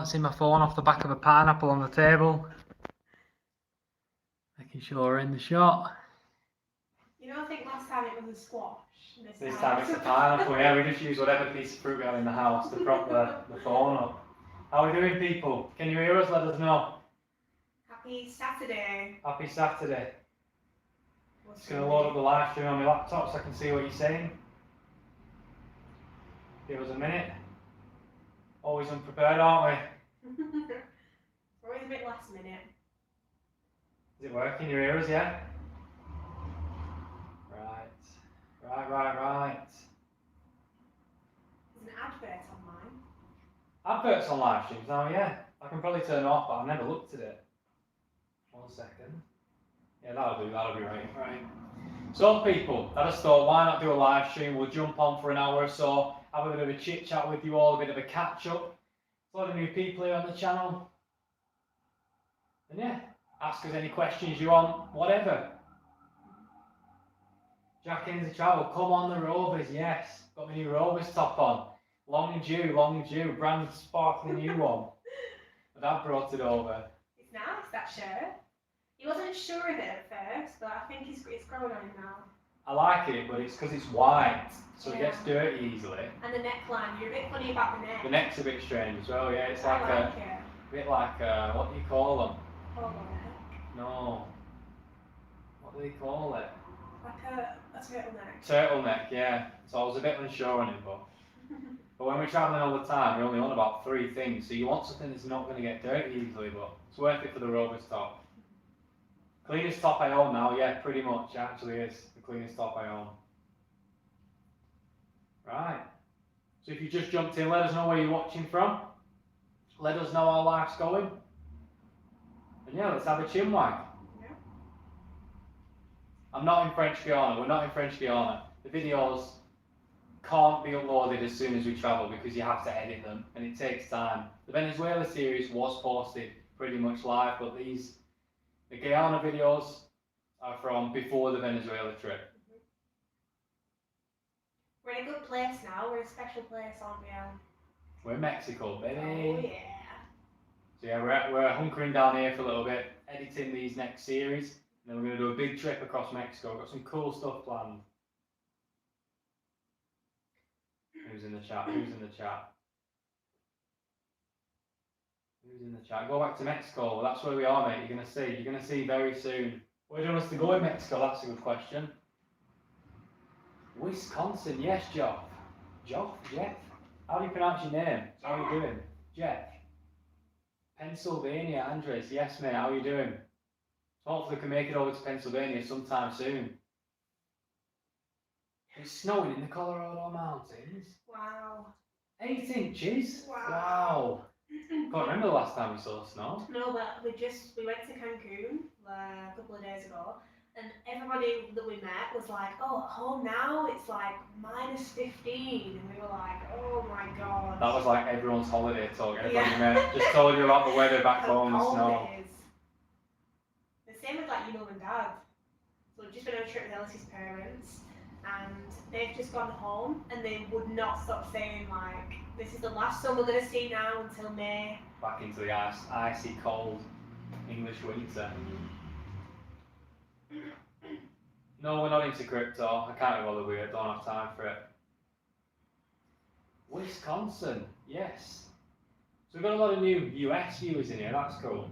balancing my phone off the back of a pineapple on the table. Making sure we're in the shot. You know, I think last time it was a squash. This time it's a pineapple. Yeah, we just use whatever piece of fruit we have in the house to prop the phone up. How are we doing, people? Can you hear us? Let us know. Happy Saturday. Happy Saturday. Just going to load up the live stream on my laptop so I can see what you're saying. Give us a minute. Always unprepared, aren't we? We're always a bit last minute. Is it working? You hear us, yeah? Right. There's an advert online. Adverts on live streams now, yeah. I can probably turn it off, but I've never looked at it. 1 second. Yeah, that'll be right. So people, I just thought, why not do a live stream? We'll jump on for an hour or so, have a bit of a chit chat with you all, a bit of a catch up. A lot of new people here on the channel. And yeah, ask us any questions you want, whatever. Jack into travel, come on the Rovers, yes. Got my new Rovers top on. Long due, brand sparkling new one. My dad brought it over. It's nice, that shirt. He wasn't sure of it at first, but I think it's growing on him now. I like it, but it's because it's white, so it gets dirty easily. And the neckline, you're a bit funny about the neck. The neck's a bit strange as well, yeah. It's like it. A bit like, what do you call them? Polo neck. No. What do they call it? Like a turtleneck. Turtleneck, yeah. So I was a bit unsure on it, but when we're travelling all the time, we're only on about 3 things. So you want something that's not going to get dirty easily, but it's worth it for the Rovers top. Cleanest top I own now, yeah, pretty much. It actually is the cleanest top I own. Right. So if you just jumped in, let us know where you're watching from. Let us know how life's going. And yeah, let's have a chin wag. Yeah. I'm not in French Guiana. We're not in French Guiana. The videos can't be uploaded as soon as we travel because you have to edit them and it takes time. The Venezuela series was posted pretty much live, but the Guyana videos are from before the Venezuela trip. We're in a good place now. We're in a special place, aren't we, Al? We're in Mexico, baby. Oh, yeah. So yeah, we're hunkering down here for a little bit, editing these next series, and then we're going to do a big trip across Mexico. We've got some cool stuff planned. Who's in the chat? Who's in the chat? Who's in the chat? Go back to Mexico. Well, that's where we are, mate. You're going to see very soon. Where do you want us to go in Mexico? That's a good question. Wisconsin, yes, Jeff. Jeff? How do you pronounce your name? How are you doing? Jeff. Pennsylvania, Andres. Yes, mate. How are you doing? Hopefully we can make it over to Pennsylvania sometime soon. It's snowing in the Colorado Mountains. Wow. 8 inches? Wow. Can't remember the last time we saw snow. No, but we went to Cancun a couple of days ago, and everybody that we met was like, oh, at home now it's like -15, and we were like, oh my god. That was like everyone's holiday talk. Everybody met, just told you about the weather back home and snow. The same with like your mum and dad. So we've just been on a trip with Ellis's parents, and they've just gone home, and they would not stop saying like, this is the last sun we're going to see now until May. Back into the icy cold English winter. No, we're not into crypto. I can't be bothered with it. Don't have time for it. Wisconsin, yes. So we've got a lot of new US viewers in here. That's cool.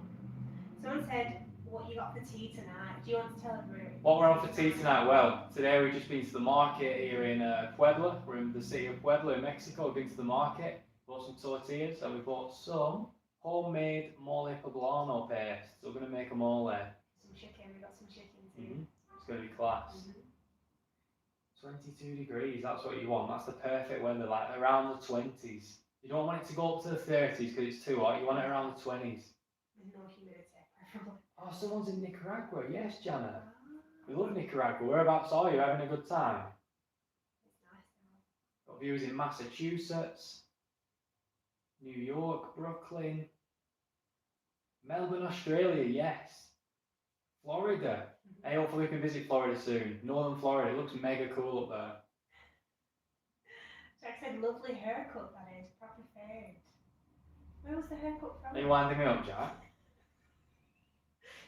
Someone said, what you got for tea tonight? Do you want to tell everybody? What we're on for tea tonight? Well, today we've just been to the market here in Puebla. We're in the city of Puebla in Mexico. We've been to the market, bought some tortillas, and we bought some homemade mole poblano paste. So we're going to make a mole there. Some chicken. We got some chicken too. It's going to be class. 22 degrees, that's what you want. That's the perfect weather, like around the 20s. You don't want it to go up to the 30s because it's too hot. You want it around the 20s. With no humidity, preferably. Oh, someone's in Nicaragua. Yes, Jana. We love Nicaragua. Whereabouts are you? Having a good time? It's nice now. Got viewers in Massachusetts, New York, Brooklyn, Melbourne, Australia, yes. Florida. Hey, hopefully we can visit Florida soon. Northern Florida, it looks mega cool up there. Jack said, lovely haircut, that is. Proper fade. Where was the haircut from? Are you winding me up, Jack?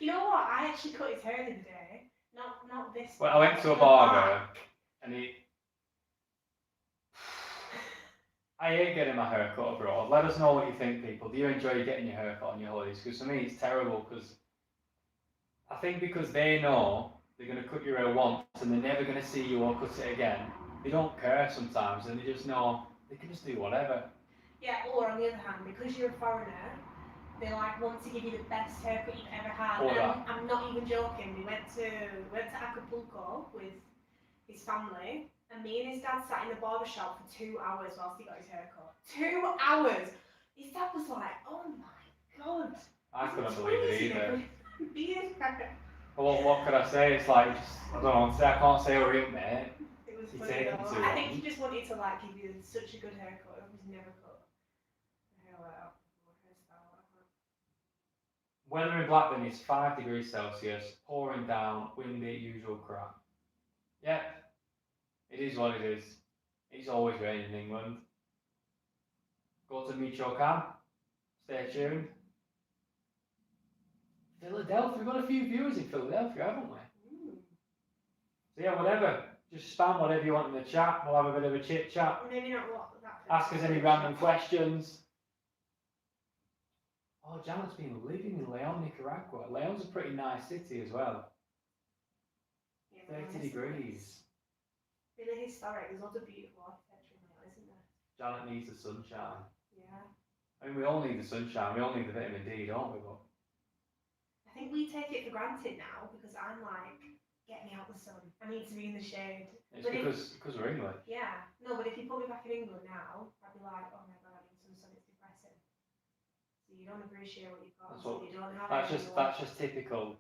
You know what? I actually cut his hair the other day. Not this. Well, I went to a the barber, back. and I hate getting my hair cut abroad. Let us know what you think, people. Do you enjoy getting your hair cut on your holidays? Because for me, it's terrible. Because I think because they know they're going to cut your hair once and they're never going to see you or cut it again. They don't care sometimes, and they just know they can just do whatever. Yeah, or on the other hand, because you're a foreigner, they like want to give you the best haircut you've ever had. Or And that. I'm not even joking. We went to Acapulco with his family, and me and his dad sat in the barber shop for 2 hours whilst he got his haircut. 2 hours. His dad was like, "Oh my god." I couldn't believe it either. Beard. Well, what could I say? It's like, I don't know, I can't say hurry up, mate. It was You're funny taking though. too I think long. he just wanted to like give you such a good haircut. He's never cut the hell out. Weather in Blackburn is 5 degrees Celsius, pouring down, windy, usual crap. Yep, it is what it is. It's always raining in England. Go to Michoacan. Stay tuned. Philadelphia, we've got a few viewers in Philadelphia, haven't we? So yeah, whatever. Just spam whatever you want in the chat. We'll have a bit of a chit chat. Maybe not what that. Ask us any random questions. Oh, Janet's been living in Leon, Nicaragua. Leon's a pretty nice city as well. Yeah, 30 degrees. Really historic. There's lots of beautiful architecture in there, isn't there? Janet needs the sunshine. Yeah. I mean, we all need the sunshine. We all need the vitamin D, don't we? But I think we take it for granted now because I'm like, get me out the sun. I need to be in the shade. it's But because we're English. Yeah. No, but if you put me back in England now, I'd be like, oh my god, I need some sun. It's depressing. So you don't appreciate what you've got. So you don't have That's it just typical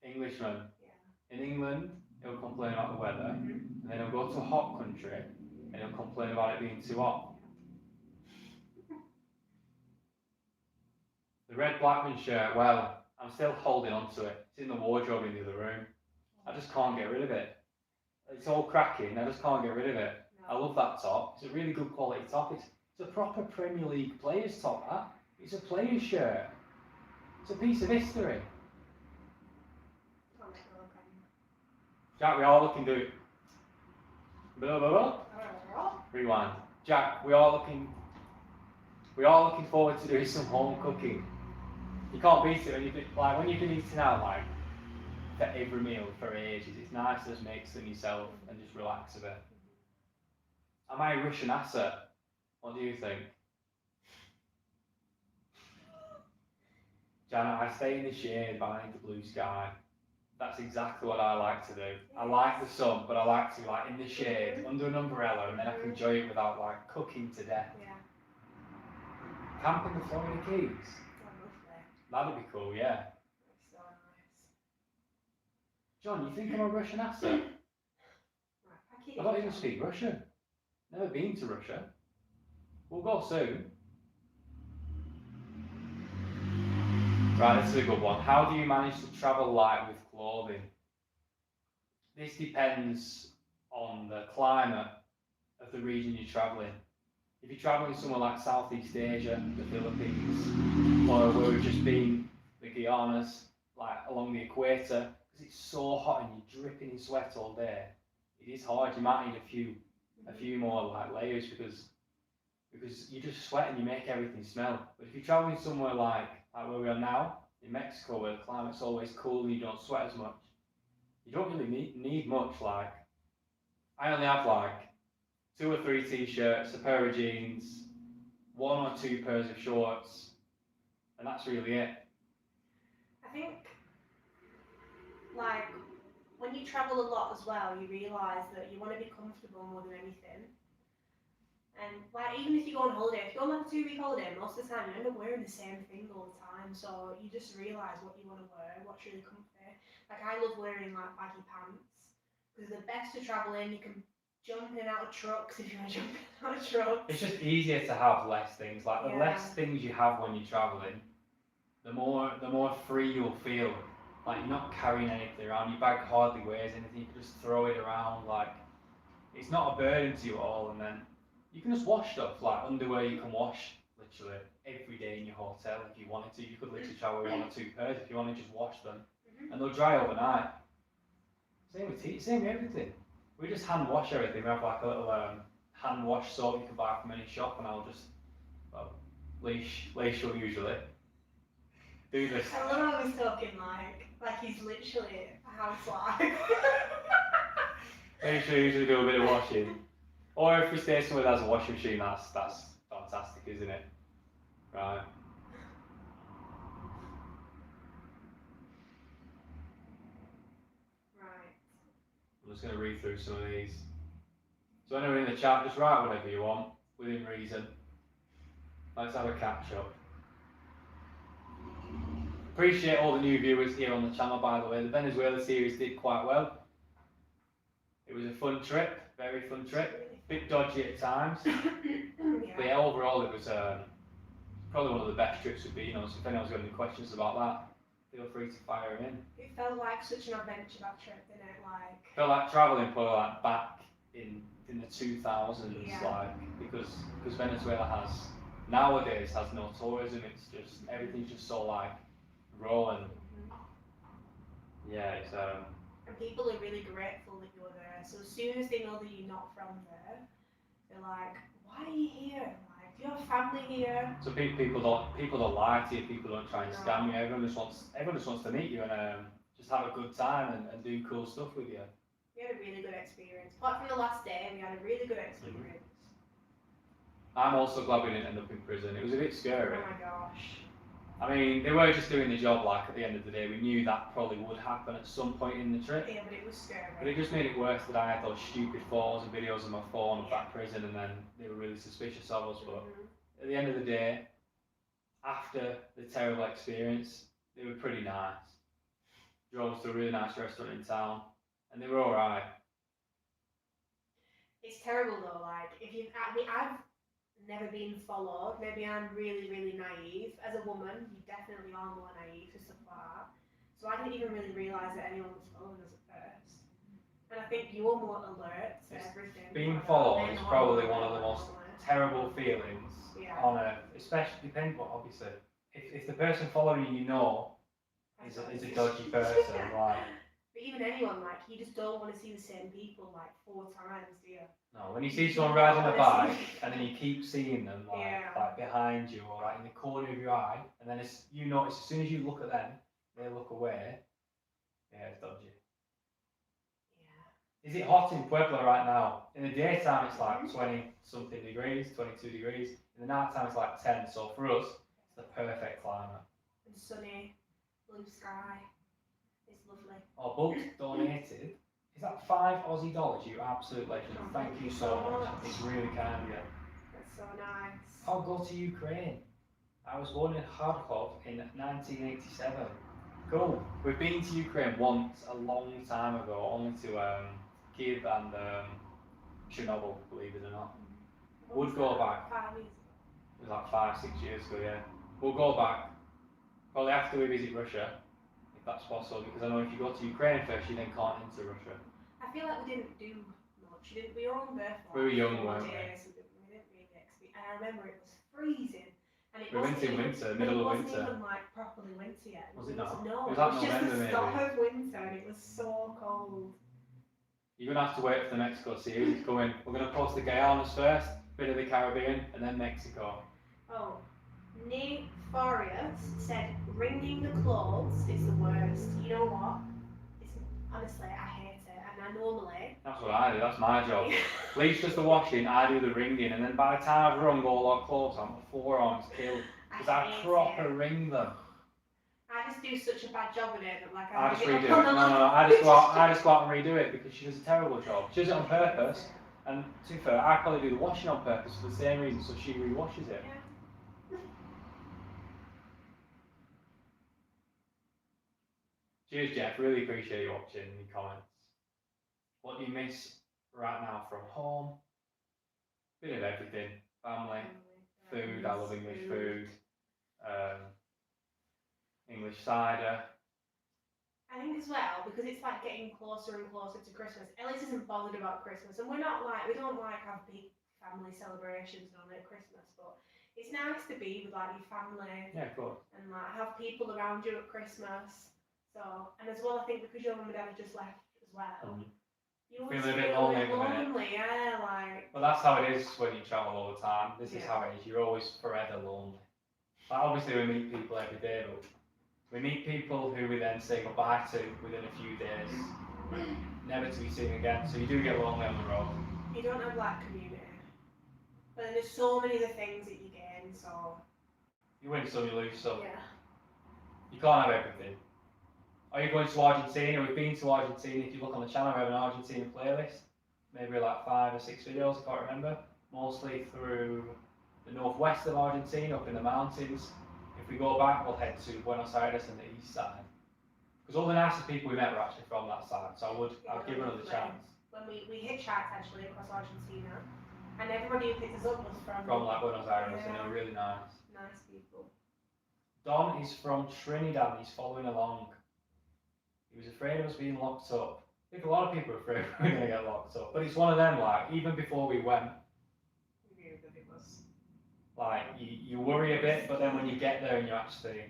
Englishman. Yeah. In England, he'll complain about the weather, and then he'll go to a hot country, and he'll complain about it being too hot. The red Blackman shirt, well, I'm still holding on to it. It's in the wardrobe in the other room. I just can't get rid of it. It's all cracking, I just can't get rid of it. I love that top. It's a really good quality top. It's a proper Premier League player's top, that. It's a player's shirt. It's a piece of history. Jack, we are looking to... Blah, blah, blah. Rewind. Jack, we are looking forward to doing some home cooking. You can't beat it when you've been eating out like for every meal for ages. It's nice to just make some yourself and just relax a bit. Am I a Russian asset? What do you think? Janet, I stay in the shade behind the blue sky. That's exactly what I like to do. I like the sun, but I like to like in the shade, under an umbrella, and then I can enjoy it without like cooking to death. Yeah. Camping the Florida Keys. That'd be cool, yeah. That's so nice. John, you think I'm a Russian asset? Right, I don't even speak Russian. Never been to Russia. We'll go soon. Right, this is a good one. How do you manage to travel light with clothing? This depends on the climate of the region you're travelling. If you're travelling somewhere like Southeast Asia, the Philippines, or where we've just been, the Guianas, like along the equator, because it's so hot and you're dripping in sweat all day, it is hard. You might need a few more like layers because you just sweat and you make everything smell. But if you're travelling somewhere like where we are now, in Mexico, where the climate's always cool and you don't sweat as much, you don't really need much. Like, I only have like 2 or 3 t-shirts, a pair of jeans, 1 or 2 pairs of shorts, and that's really it. I think, like, when you travel a lot as well, you realise that you want to be comfortable more than anything. And like, even if you go on holiday, if you go on like a 2-week holiday, most of the time you end up wearing the same thing all the time. So you just realise what you want to wear, what's really comfy. Like, I love wearing like baggy pants because they're best to travel in. You can jump in and out of trucks if you want to jump in and out of trucks. It's just easier to have less things. Like, the Yeah. less things you have when you're travelling, the more free you'll feel. Like, you're not carrying anything around. Your bag hardly weighs anything. You can just throw it around. Like, it's not a burden to you at all. And then you can just wash stuff. Like underwear, you can wash literally. every day in your hotel if you wanted to. You could literally travel with 1 or 2 pairs if you want to just wash them, and they'll dry overnight. Same with tea, same with everything. We just hand wash everything. We have like a little hand wash soap you can buy from any shop, and I'll just leash will usually do this. I love how he's talking like he's literally a housewife. Leash will usually do a bit of washing, or if we stay somewhere that has a washing machine, that's fantastic, isn't it? Right. I'm just going to read through some of these. So anyone in the chat, just write whatever you want, within reason. Let's have a catch up. Appreciate all the new viewers here on the channel, by the way. The Venezuela series did quite well. It was a fun trip, very fun trip. Bit dodgy at times. But yeah, overall it was probably one of the best trips we've been on. So if anyone's got any questions about that, feel free to fire them in. It felt like such an adventure, that trip, didn't it? Like, Felt like travelling probably like back in the 2000s, like because Venezuela nowadays has no tourism. It's just everything's just so like raw and yeah, it's and people are really grateful that you're there. So as soon as they know that you're not from there, they're like, "Why are you here? Like, do you have family here?" So people don't lie to you. People don't try and scam you. Everyone just wants to meet you and just have a good time and do cool stuff with you. We had a really good experience. Apart from the last day, we had a really good experience. I'm also glad we didn't end up in prison. It was a bit scary. Oh my gosh. I mean, they were just doing the job, like, at the end of the day. We knew that probably would happen at some point in the trip. Yeah, but it was scary. But it just made it worse that I had those stupid photos and videos on my phone of that prison, and then they were really suspicious of us. But at the end of the day, after the terrible experience, they were pretty nice. Drove us to a really nice restaurant in town, and they were alright. It's terrible though, like, I've never been followed. Maybe I'm really, really naive. As a woman, you definitely are more naive to stuff like that. So I didn't even really realise that anyone was following us at first. And I think you're more alert to everything. Being followed is probably one of the most terrible feelings on earth, especially depending on, obviously, if the person following you know is a dodgy person, like. But even anyone, like, you just don't want to see the same people like 4 times, do you? No, when you see someone riding a bike and then you keep seeing them like behind you or like in the corner of your eye, and then you notice as soon as you look at them, they look away. Yeah, it's dodgy. Yeah. Is it hot in Puebla right now? In the daytime it's like 20 something degrees, 22 degrees. In the night time it's like 10. So for us, it's the perfect climate. And sunny, blue sky. It's lovely. Our book donated. Is that $5 Aussie? You absolute legend. Thank you so much. It's really kind of you. That's so nice. I'll go to Ukraine. I was born in Kharkov in 1987. Cool. We've been to Ukraine once a long time ago, only to Kiev and Chernobyl, believe it or not. Would go back. 5 years ago. It was like 5, 6 years ago, yeah. We'll go back. Probably after we visit Russia. That's possible, because I know if you go to Ukraine first, you then can't enter Russia. I feel like we didn't do much. We were on there for we were young, weren't we? Days, so we didn't really experience. And I remember it was freezing, and it we went in winter, middle of winter. It wasn't even like properly winter yet. Was it not? No, it was like just November, the maybe. start of winter, and it was so cold. You're gonna have to wait for the Mexico series to come in. We're gonna post the Guyanas first, bit of the Caribbean, and then Mexico. Oh. Nate Farias said, wringing the clothes is the worst. You know what? Honestly, I hate it. And I normally... That's what I do, that's my job. Leach does the washing, I do the wringing, and then by the time I've wrung all our clothes, I'm 4 arms killed. Because I proper wring them. I just do such a bad job at it that like I just redo it. No, I just go out and redo it because she does a terrible job. She does it on purpose, and to be fair, I probably do the washing on purpose for the same reason, so she re-washes it. Yeah. Cheers, Jeff. Really appreciate you watching and your comments. What do you miss right now from home? Bit of everything. Family, food. I love English food. English cider. I think as well, because it's like getting closer and closer to Christmas. Ellis isn't bothered about Christmas, and we don't like have big family celebrations on at Christmas, but it's nice to be with like your family Yeah, of course. and like have people around you at Christmas. So, and as well, I think because your mum and dad have just left as well, you always Feeling a bit feel lonely at the minute. lonely, yeah, like. Well, that's how it is when you travel all the time. This is Yeah. how it is. You're always forever lonely. Like, obviously, we meet people every day, but we meet people who we then say goodbye to within a few days, never to be seen again. So you do get lonely on the road. You don't have like community. But then there's so many other things that you gain, so. You win some, you lose some. Yeah. You can't have everything. Are you going to Argentina? We've been to Argentina. If you look on the channel, we have an Argentina playlist. Maybe like 5 or 6 videos, I can't remember. Mostly through the northwest of Argentina, up in the mountains. If we go back, we'll head to Buenos Aires and the east side. Because all the nicest people we met were actually from that side, so I'd give another chance. When we hitchhiked actually across Argentina, and everybody who picked us up was From like Buenos Aires, yeah. and they were really nice. Nice people. Don is from Trinidad, he's following along. He was afraid of us being locked up. I think a lot of people are afraid we're going to get locked up, but it's one of them, like, even before we went, We knew that it was. like, you worry a bit, but then when you get there and you actually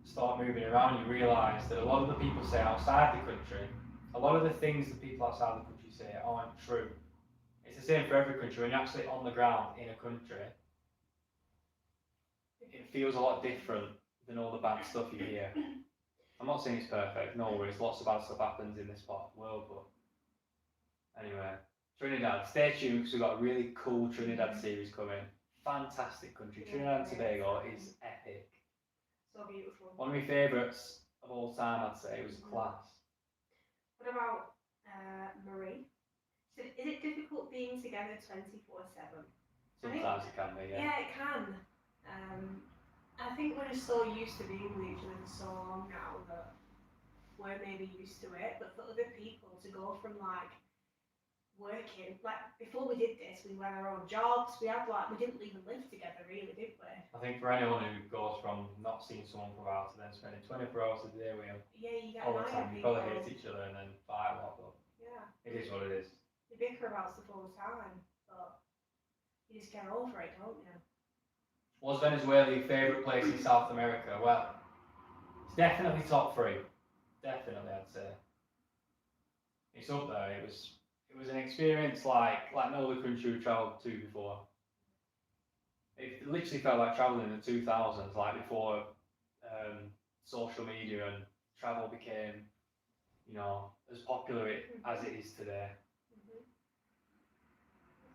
start moving around, you realise that a lot of the people say outside the country, a lot of the things that people outside the country say aren't true. It's the same for every country. When you're actually on the ground in a country, it feels a lot different than all the bad stuff you hear. I'm not saying it's perfect, no worries, lots of bad stuff happens in this part of the world, but anyway, Trinidad, stay tuned because we've got a really cool Trinidad series coming. Fantastic country. Trinidad and Tobago is epic. So beautiful. One of my favourites of all time, I'd say. It was class. What about Marie? So is it difficult being together 24/7? Sometimes it can be, yeah. Yeah, it can. I think we're just so used to being with each other for so long now that we're maybe used to it. But for other people to go from like working, like before we did this, we had our own jobs. We didn't even live together, really, did we? I think for anyone who goes from not seeing someone for a while to then spending 24 hours a day with them Yeah, you get all the time, you people. probably hate each other and then fight a lot, but Yeah. it is what it is. You bicker about stuff all the time, but you just get over it, don't you? Was Venezuela your favourite place in South America? Well, it's definitely top 3. Definitely, I'd say. It's up there. It was an experience like no other country we've travelled to before. It literally felt like travelling in the 2000s, like before social media and travel became, you know, as popular as it is today.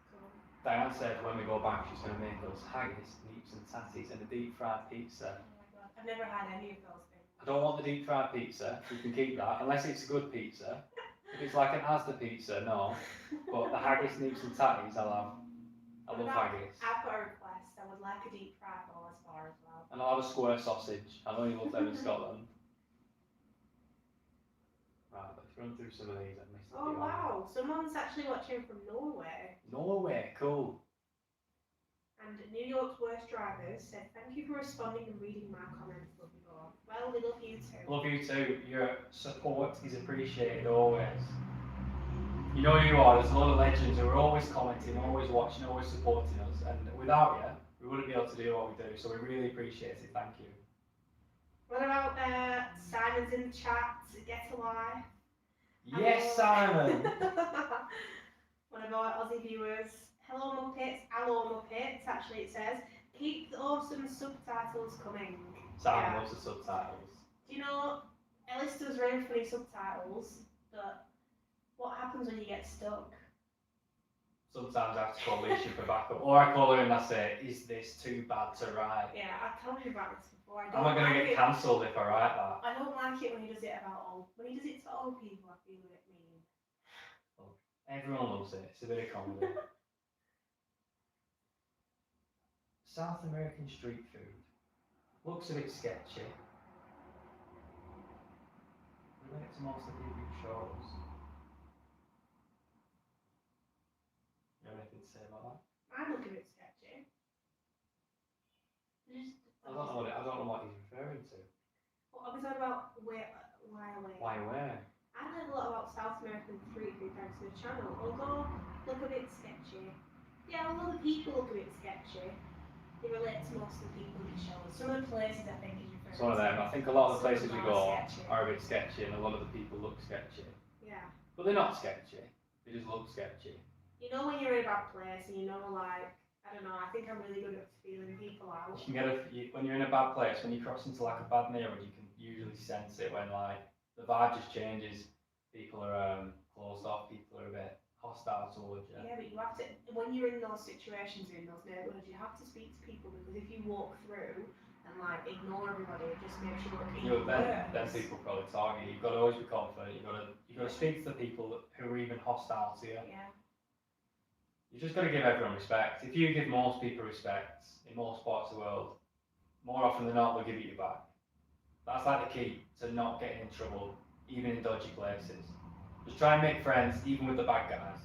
Cool. Diane said when we go back she's going to make us haggis, neeps and tatties and a deep fried pizza. Oh my god, I've never had any of those things. I don't want the deep fried pizza, you can keep that, unless it's a good pizza. If it's like an Asda pizza, no. But the haggis, neeps and tatties I'll have. I love haggis. I've got a request. I would like a deep fried Mars bar as well. And I'll have a square sausage. I know you love them in Scotland. Right, let's run through some of these. I've missed a Oh few. wow, someone's actually watching from Norway. Norway, cool. And New York's worst drivers said, "Thank you for responding and reading my comments, love you all." Well, we love you too. Love you too. Your support is appreciated always. You know who you are. There's a lot of legends who are always commenting, always watching, always supporting us. And without you, we wouldn't be able to do what we do. So we really appreciate it. Thank you. What about Simon's in the chat? Get a life. Yes, Simon. One of our Aussie viewers. Hello Muppets, hello Muppets, actually it says, keep the awesome subtitles coming. Simon loves the subtitles. Do you know, Ellis does really funny subtitles, but what happens when you get stuck? Sometimes I have to call Alicia for backup. Or I call her and I say, is this too bad to write? Yeah, I've told you about this before. Am I going to get cancelled if I write that? I don't like it when he does it about old, when he does it to old people, I feel a bit mean. Everyone loves it, it's a bit of comedy. South American street food. Looks a bit sketchy. We went to most of the big shows. You have anything to say about that? I look a bit sketchy. I don't know what he's referring to. What I was on about why. Why where? I learned a lot about South American street food thanks to the channel, although look a bit sketchy. Yeah, although the people look a bit sketchy. You relate to most of the people you show us. Some of the places I think is referring It's one of to. them. I think a lot of the Some places we are go sketchy. are a bit sketchy, and a lot of the people look sketchy. Yeah. But they're not sketchy. They just look sketchy. You know when you're in a bad place, and you know, like, I don't know, I think I'm really good at feeling people out. You can when you're in a bad place, when you cross into like a bad neighbourhood, you can usually sense it when like the vibe just changes. People are closed off. People are a bit hostile towards you. Yeah, but you have to, when you're in those situations, in those neighbourhoods, you have to speak to people, because if you walk through and like ignore everybody, it just makes you look even worse. Then people probably target you. You've got to always be confident. You've got to speak to the people who are even hostile to you. Yeah. You just got to give everyone respect. If you give most people respect in most parts of the world, more often than not, they'll give it you back. That's like the key to not getting in trouble, even in dodgy places. Just try and make friends, even with the bad guys.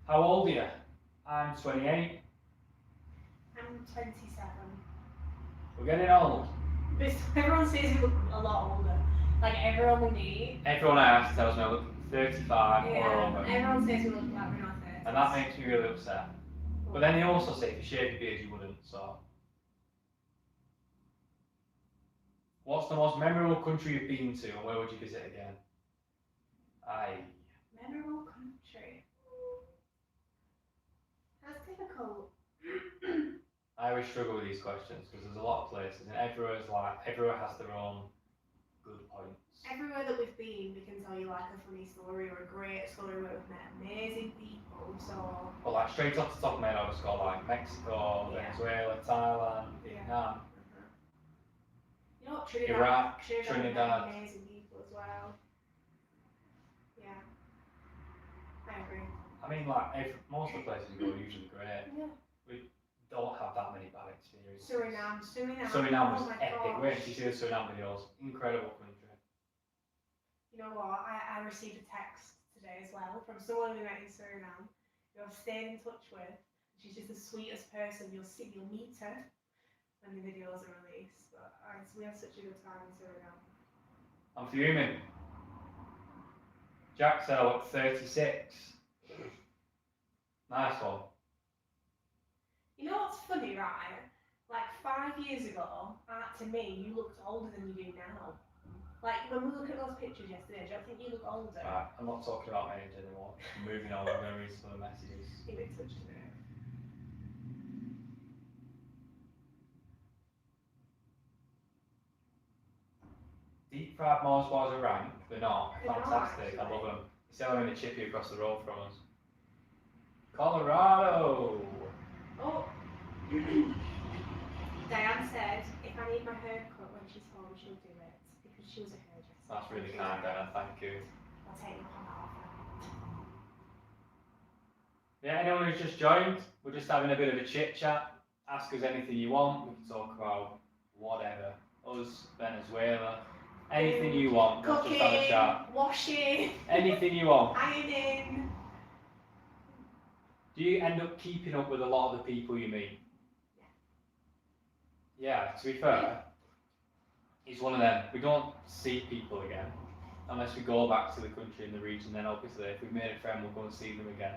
How old are you? I'm 28. I'm 27. We're getting old. But everyone says you look a lot older. Like everyone we meet. Everyone I ask tells me I look 35 or over. Everyone says we look like we're not 30. And that makes me really upset. But then they also say if you shave your beard you wouldn't, so. What's the most memorable country you've been to and where would you visit again? Memorable country? That's difficult. I always struggle with these questions because there's a lot of places and everywhere has their own good points. Everywhere that we've been, we can tell you like a funny story or a great story where we've met amazing people, so... Well, like straight off the top of my head, I just got like Mexico, Venezuela, Thailand, Vietnam. You know what, Trinidad, Iraq, Trinidad. Amazing people as well. Yeah, I agree. I mean, like most of the places we go are usually great. Yeah. We don't have that many bad experiences. Suriname was epic. gosh. Wait till you see the Suriname videos. Incredible country. You know what? I received a text today as well from someone we met in Suriname who I've stayed in touch with. She's just the sweetest person. You'll meet her when the videos are released. But we had such a good time in Suriname. I'm fuming. Jack said I look 36. Nice one. You know what's funny, right? Like 5 years ago, to me, you looked older than you do now. Like when we look at those pictures yesterday, do you think you look older? Right, I'm not talking about my age anymore. I'm moving on. I'm going to read some of the messages. Give it touch today. Deep fried Mars bars are rank. They're not. They're Fantastic. not, I love them. You sell them in a chippy across the road from us. Colorado. Oh. Diane said, if I need my hair cut when she's home, she'll do it. Because she was a hairdresser. That's really kind, Diane. Thank you. I'll take you on that offer. Yeah, anyone who's just joined, we're just having a bit of a chit chat. Ask us anything you want. We can talk about whatever. Us, Venezuela, anything you want. Let's Cooking, just have a chat. washing, Anything you want. ironing. Do you end up keeping up with a lot of the people you meet? Yeah, to be fair, it's one of them. We don't see people again unless we go back to the country and the region. Then obviously, if we've made a friend, we'll go and see them again.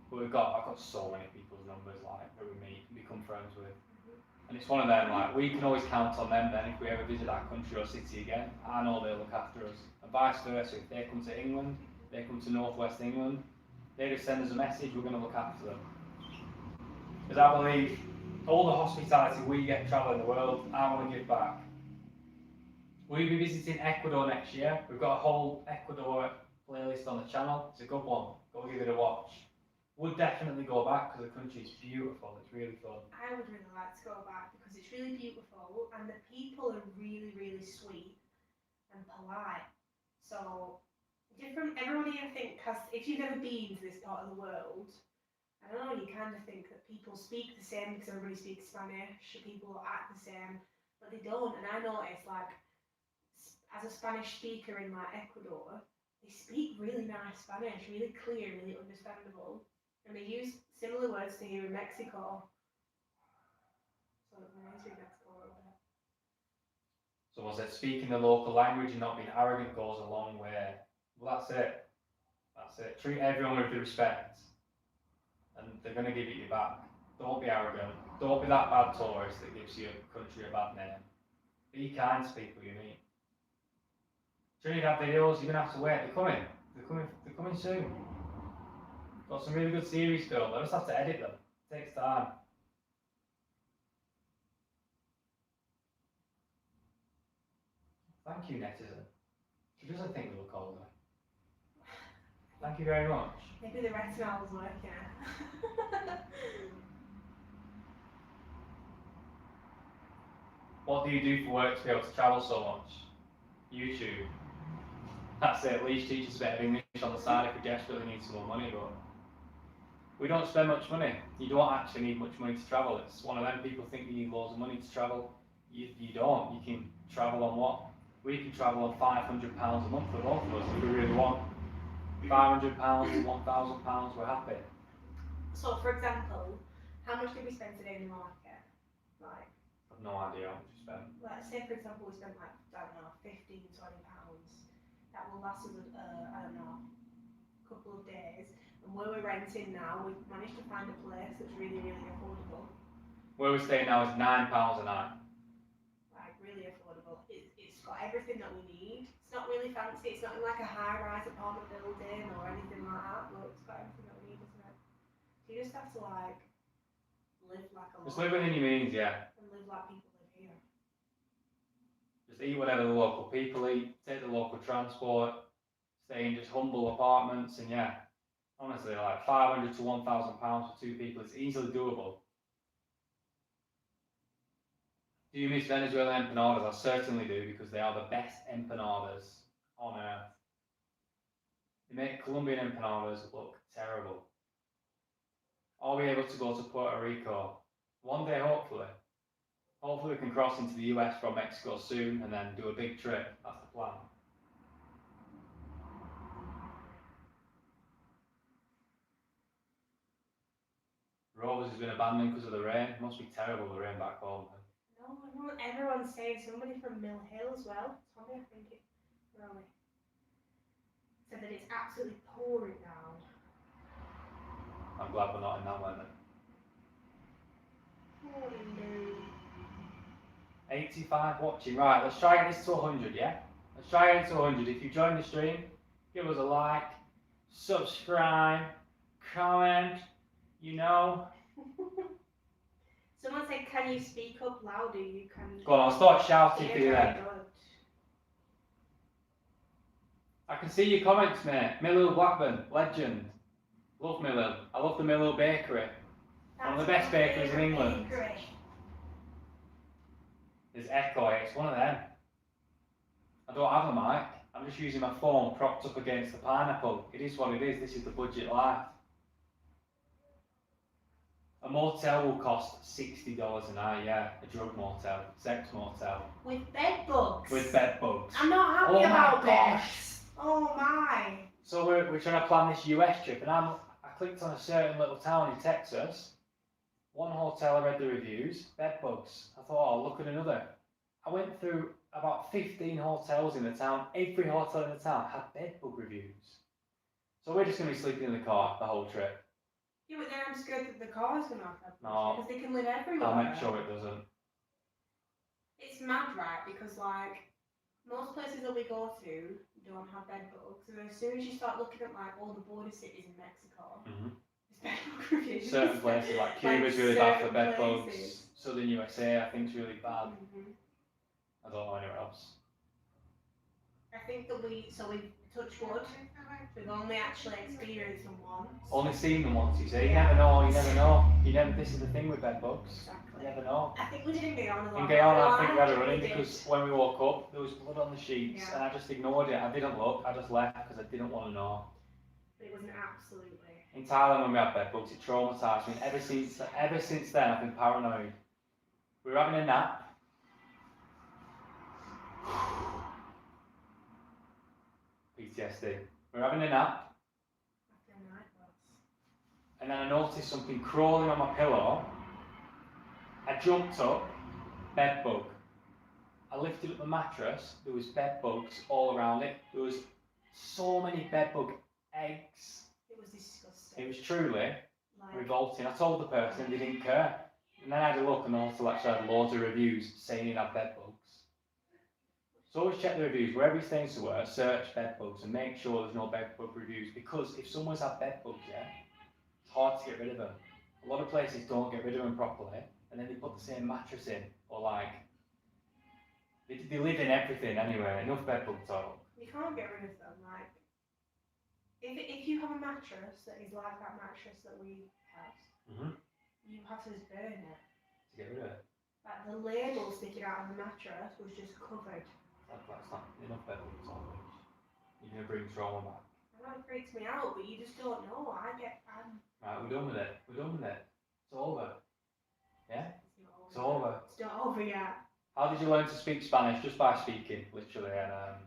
But I've got so many people's numbers like that we meet and become friends with. And it's one of them, like, we can always count on them then if we ever visit that country or city again. I know they'll look after us. And vice versa, if they come to England, they come to northwest England, they just send us a message, we're going to look after them. Because I believe all the hospitality we get travelling the world, I want to give back. We'll be visiting Ecuador next year. We've got a whole Ecuador playlist on the channel. It's a good one. Go give it a watch. Would definitely go back because the country is beautiful. It's really fun. I would really like to go back because it's really beautiful and the people are really, really sweet and polite. So everybody I think has, if you've never been to this part of the world, I don't know, you kind of think that people speak the same because everybody speaks Spanish, people act the same, but they don't. And I noticed, like, as a Spanish speaker in like Ecuador, they speak really nice Spanish, really clear, really understandable. And they use similar words to here in Mexico. So it reminds me of Mexico a little bit. So was it speaking the local language and not being arrogant goes a long way? Well, that's it. That's it. Treat everyone with respect. And they're going to give it you back. Don't be arrogant. Don't be that bad tourist that gives your country a bad name. Be kind to people you meet. Trinidad videos, you're gonna have to wait. They're coming. They're coming soon. Got some really good series filmed. I just have to edit them. It takes time. Thank you, netizen. She doesn't think we look older. Thank you very much. Maybe the retinol was working. What do you do for work to be able to travel so much? YouTube. That's it. At least teach us a bit of English on the side if we desperately need some more money, but we don't spend much money. You don't actually need much money to travel. It's one of them people think you need loads of money to travel. You don't. You can travel on what? We can travel on £500 a month for both of us if we really want. £500 to £1,000, we're happy. So, for example, how much did we spend today in the market? Like, I've no idea how much we spent. let's say, for example, we spent like, I don't know, £15, £20. That will last us, I don't know, a couple of days. And where we're renting now, we've managed to find a place that's really, really affordable. Where we're staying now is £9 a night. Like, really affordable. It's got everything that we need. It's not really fancy. It's not in like a high-rise apartment building or anything like that, but it's got everything that we need, isn't it? So you just have to like live like a Just live within your means, yeah. and live like people live here. Just eat whatever the local people eat, take the local transport, stay in just humble apartments, and yeah, honestly, like £500 to £1,000 for two people, it's easily doable. Do you miss Venezuelan empanadas? I certainly do, because they are the best empanadas on earth. They make Colombian empanadas look terrible. Are we able to go to Puerto Rico? One day, hopefully. Hopefully we can cross into the US from Mexico soon and then do a big trip. That's the plan. Rovers has been abandoned because of the rain. It must be terrible, the rain back home. No, everyone's saying somebody from Mill Hill as well. Tommy, I think it. Romy. Said that it's absolutely pouring down. I'm glad we're not in that weather. Oh no. 85 watching. Right, let's try and get this to 100, yeah? Let's try and get it to 100. If you joined the stream, give us a like, subscribe, comment, you know. Someone said, can you speak up louder? You can. Go on, I'll start shouting for you very then. good. I can see your comments, mate. Millhill Blackburn, legend. Love Millhill. I love the Millhill Bakery. One of the best bakeries in England. Bakery. There's echo, it's one of them. I don't have a mic. I'm just using my phone propped up against the pineapple. It is what it is. This is the budget life. A motel will cost $60 a night, yeah. A drug motel, sex motel. With bed bugs. With bed bugs. I'm not happy Oh about my gosh. this. Oh my. So we're trying to plan this US trip, and I clicked on a certain little town in Texas. One hotel, I read the reviews, bed bugs. I thought, oh, look at another. I went through about 15 hotels in the town. Every hotel in the town had bed bug reviews. So we're just going to be sleeping in the car the whole trip. Yeah, but then I'm scared that the car's going to have No. because they can live everywhere. I'll make sure it doesn't. It's mad, right? Because like most places that we go to don't have bed bugs, and as soon as you start looking at like all the border cities in Mexico, there's bed bug reviews. Certain places like Cuba's really bad for bed bugs. Southern USA I think is really bad. I don't know anywhere else. I think that we touch wood. We've only actually experienced them once. Only seen them once, you see. You never know, you never know. This is the thing with bed bugs. Exactly. You never know. I think we did in Guyana. In Guyana, I think we had a run-in We did. because when we woke up, there was blood on the sheets, Yeah. and I just ignored it. I didn't look, I just left because I didn't want to know. But it was an absolutely. In Thailand, when we had bed bugs, it traumatised me. Ever since then, I've been paranoid. We were having a nap. PTSD. We were having a nap, After a night was. and then I noticed something crawling on my pillow. I jumped up, bed bug. I lifted up the mattress, there was bed bugs all around it. There was so many bed bug eggs. It was disgusting. It was truly Like, revolting. I told the person, they didn't care. And then I had a look and also actually had loads of reviews saying it had bed bugs. So always check the reviews, wherever you're staying somewhere, search bed bugs and make sure there's no bed bug reviews, because if someone's had bed bugs, yeah, it's hard to get rid of them. A lot of places don't get rid of them properly, and then they put the same mattress in, or like, they live in everything anyway, enough bed bug talk. you can't get rid of them. Like, if you have a mattress that is like that mattress that we have, you have to just burn it. To get rid of it. Like, the label sticking out of the mattress was just covered. That's not enough bed bug talk. You're going to bring trauma back. I know it freaks me out, but you just don't know. Right, we're done with it. We're done with it. It's over. Yeah? It's not over. It's over. It's not over yet. How did you learn to speak Spanish? Just by speaking, literally, and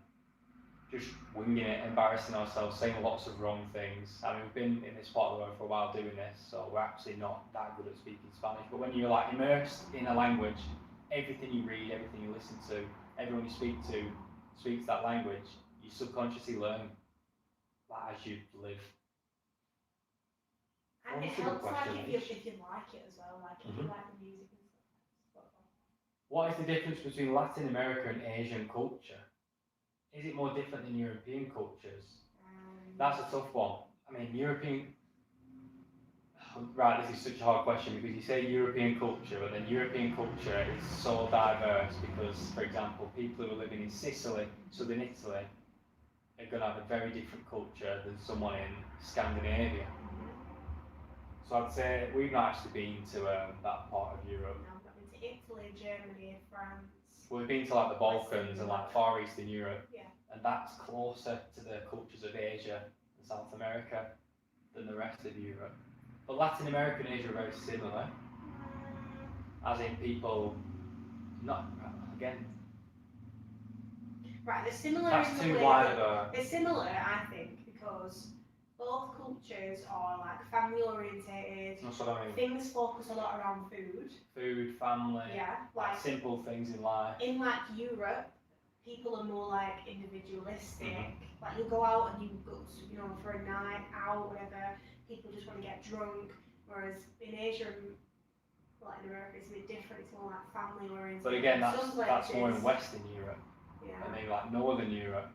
just winging it, embarrassing ourselves, saying lots of wrong things. I mean, we've been in this part of the world for a while doing this, so we're actually not that good at speaking Spanish. But when you're like immersed in a language, everything you read, everything you listen to, everyone you speak to speaks that language, you subconsciously learn that as you live. And it helps like if you like it as well, like if you like the music and stuff. What is the difference between Latin America and Asian culture? Is it more different than European cultures? That's a tough one. I mean, European... Right, this is such a hard question because you say European culture, but then European culture is so diverse because, for example, people who are living in Sicily, southern Italy, are going to have a very different culture than someone in Scandinavia. So I'd say we've not actually been to that part of Europe. No, I've not been to Italy, Germany, France. We've been to like the Balkans and like Far Eastern Europe. Yeah. And that's closer to the cultures of Asia and South America than the rest of Europe. But Latin America and Asia are very similar. As in people, not, again. Right, they're similar. That's too wide of a... They're similar, I think, because both cultures are like family orientated. That's what I mean. Things focus a lot around food. Food, family. Yeah, like simple things in life. In like Europe, people are more like individualistic. Like you'll go out and you go, you know, for a night out, whatever. People just want to get drunk. Whereas in Asia and Latin America, it's a bit different. It's more like family oriented. But again, that's more in Western Europe. Yeah. And maybe like Northern Europe.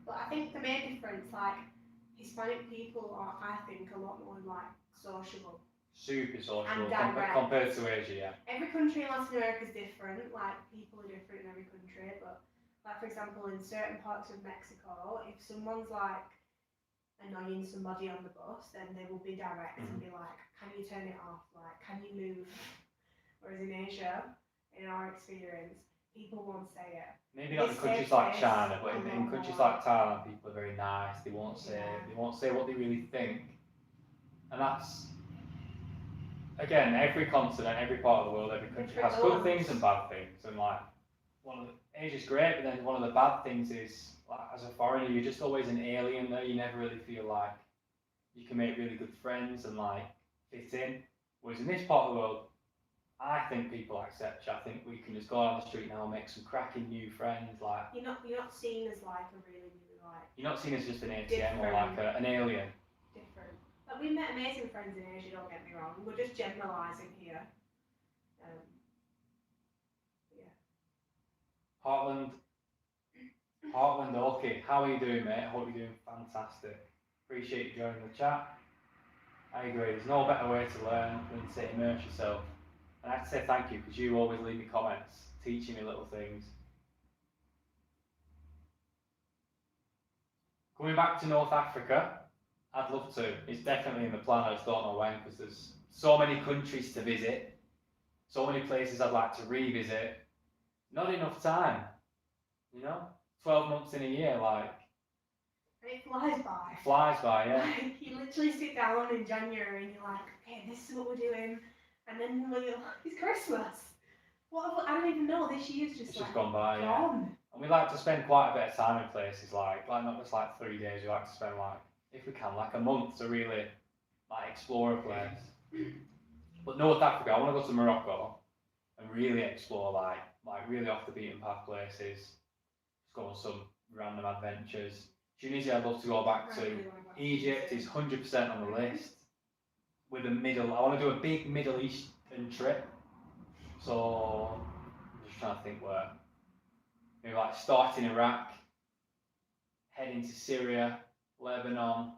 But I think the main difference, like Hispanic people are, I think, a lot more like sociable. Super sociable And compared to Asia, yeah. Every country in Latin America is different. Like people are different in every country. But like for example, in certain parts of Mexico, if someone's like annoying somebody on the bus, then they will be direct and be like, "Can you turn it off? Like, can you move?" Whereas in Asia, in our experience, people won't say it. Maybe not in countries like China, but in countries like Thailand, people are very nice. They won't say what they really think, and that's again every continent, every part of the world, every country has good things and bad things. And like Asia's great, but then one of the bad things is like as a foreigner, you're just always an alien there. You never really feel like you can make really good friends and like fit in. Whereas in this part of the world, I think people accept you. I think we can just go out on the street now and make some cracking new friends. Like you're not seen as like a really like. You're not seen as just an ATM or like an alien. Different. Like we met amazing friends in Asia. Don't get me wrong. We're just generalising here. Yeah. Heartland, okay. How are you doing, mate? I hope you're doing fantastic. Appreciate you joining the chat. I agree. There's no better way to learn than to immerse yourself. And I have to say thank you because you always leave me comments, teaching me little things. Coming back to North Africa, I'd love to. It's definitely in the plan. I just don't know when because there's so many countries to visit, so many places I'd like to revisit. Not enough time, you know? 12 months in a year, like. And it flies by. It flies by, yeah. Like, you literally sit down in January and you're like, okay, this is what we're doing. And then when you're like, it's Christmas. I don't even know. This year's just just gone by, yeah. And we like to spend quite a bit of time in places like not just like 3 days. We like to spend like, if we can, like a month to really like explore a place. But North Africa, I want to go to Morocco and really explore like really off the beaten path places. Just go on some random adventures. Tunisia, I'd love to go back to. Egypt is 100% on the list. with a middle. I want to do a big Middle Eastern trip. So I'm just trying to think where. Maybe like start in Iraq, head into Syria, Lebanon.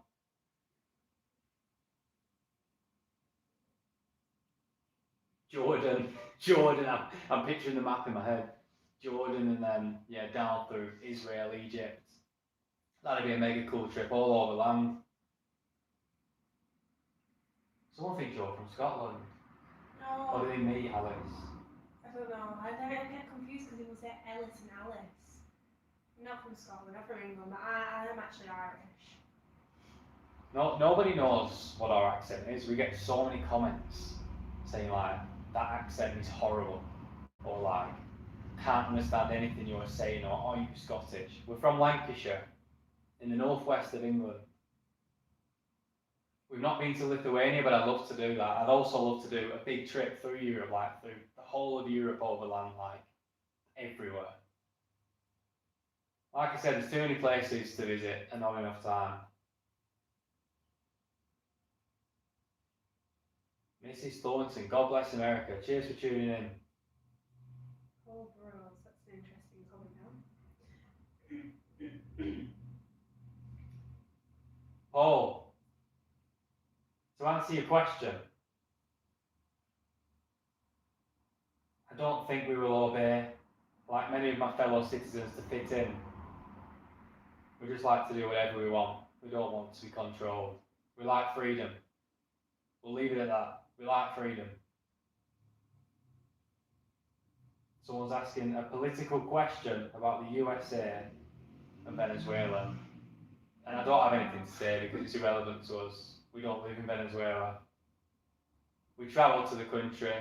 Jordan. I'm picturing the map in my head. Jordan, and then yeah, down through Israel, Egypt. That'd be a mega cool trip all over land. Someone thinks you're from Scotland. No. Or do they meet Alice? I don't know. I get confused because it was Ellis and Alice. I'm not from Scotland, I'm from England, but I am actually Irish. No, nobody knows what our accent is. We get so many comments saying like, that accent is horrible. Or like, can't understand anything you're saying, or are you Scottish? We're from Lancashire, in the northwest of England. We've not been to Lithuania, but I'd love to do that. I'd also love to do a big trip through Europe, like through the whole of Europe overland, like everywhere. Like I said, there's too many places to visit and not enough time. Mrs. Thornton, God bless America. Cheers for tuning in. Oh, bros, that's an interesting comment now. Paul, to answer your question, I don't think we will obey, like many of my fellow citizens, to fit in. We just like to do whatever we want. We don't want to be controlled. We like freedom. We'll leave it at that. We like freedom. Someone's asking a political question about the USA and Venezuela. And I don't have anything to say because it's irrelevant to us. We don't live in Venezuela. We travel to the country,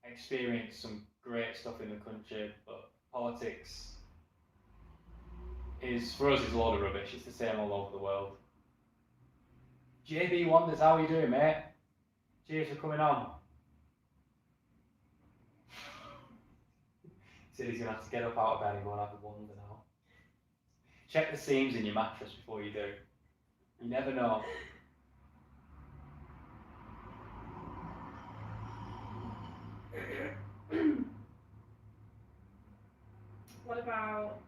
experience some great stuff in the country, but politics is, for us, is a load of rubbish. It's the same all over the world. JB Wonders, how are you doing, mate? Cheers for coming on. He said he's going to have to get up out of bed and go and have a wander now. Check the seams in your mattress before you do. You never know. What about,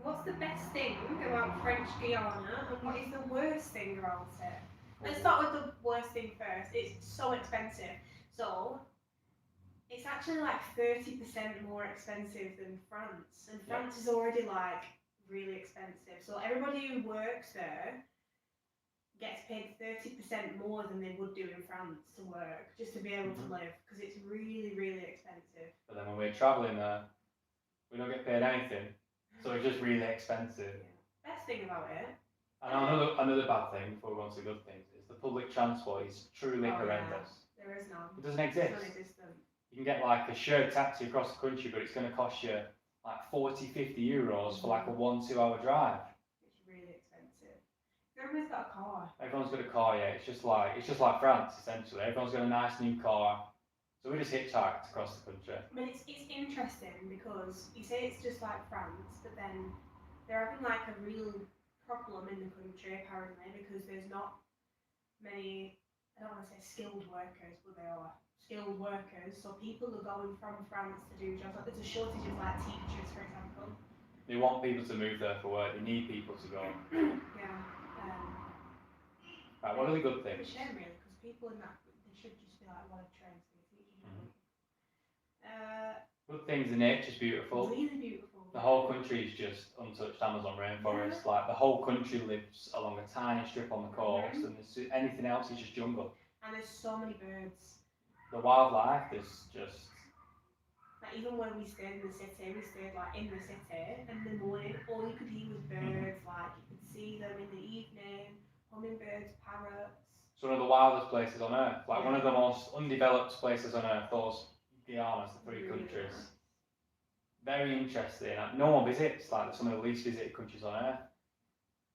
what's the best thing about French Guiana and what is the worst thing about it? Let's start with the worst thing first. It's so expensive. So, it's actually like 30% more expensive than France. And France is already like really expensive. So everybody who works there gets paid 30% more than they would do in France to work, just to be able to live, because it's really, really expensive. But then when we're travelling there, we don't get paid anything. So it's just really expensive. Yeah. Best thing about it. And another bad thing, before we go on to the good things, is the public transport is truly horrendous. Yeah. There is none. It doesn't exist. It's non-existent. You can get like a shared taxi across the country, but it's going to cost you like 40, 50 euros for like a 1-2 hour drive. It's really expensive. Everyone's got a car. Everyone's got a car, yeah. It's just like France, essentially. Everyone's got a nice new car. So we just hitchhiked across the country. I mean, it's interesting because you say it's just like France, but then they're having like a real problem in the country apparently because there's not many, I don't want to say skilled workers, but they are skilled workers. So people are going from France to do jobs. Like there's a shortage of like teachers, for example. They want people to move there for work. They need people to go. Yeah. Right, what are the good things? It's a shame really, because people in that, they should just be like, what a train to be teaching. Good things, the nature's beautiful. Really beautiful. The whole country is just untouched Amazon rainforest. Like the whole country lives along a tiny strip on the coast, and anything else is just jungle. And there's so many birds. The wildlife is just. Like even when we stayed in the city, we stayed like in the city, and in the morning all you could hear was birds. Like you could see them in the evening, hummingbirds, parrots. It's one of the wildest places on earth. Like one of the most undeveloped places on earth. Those Guianas, the three countries. Very interesting. No one visits. Like some of the least visited countries on earth.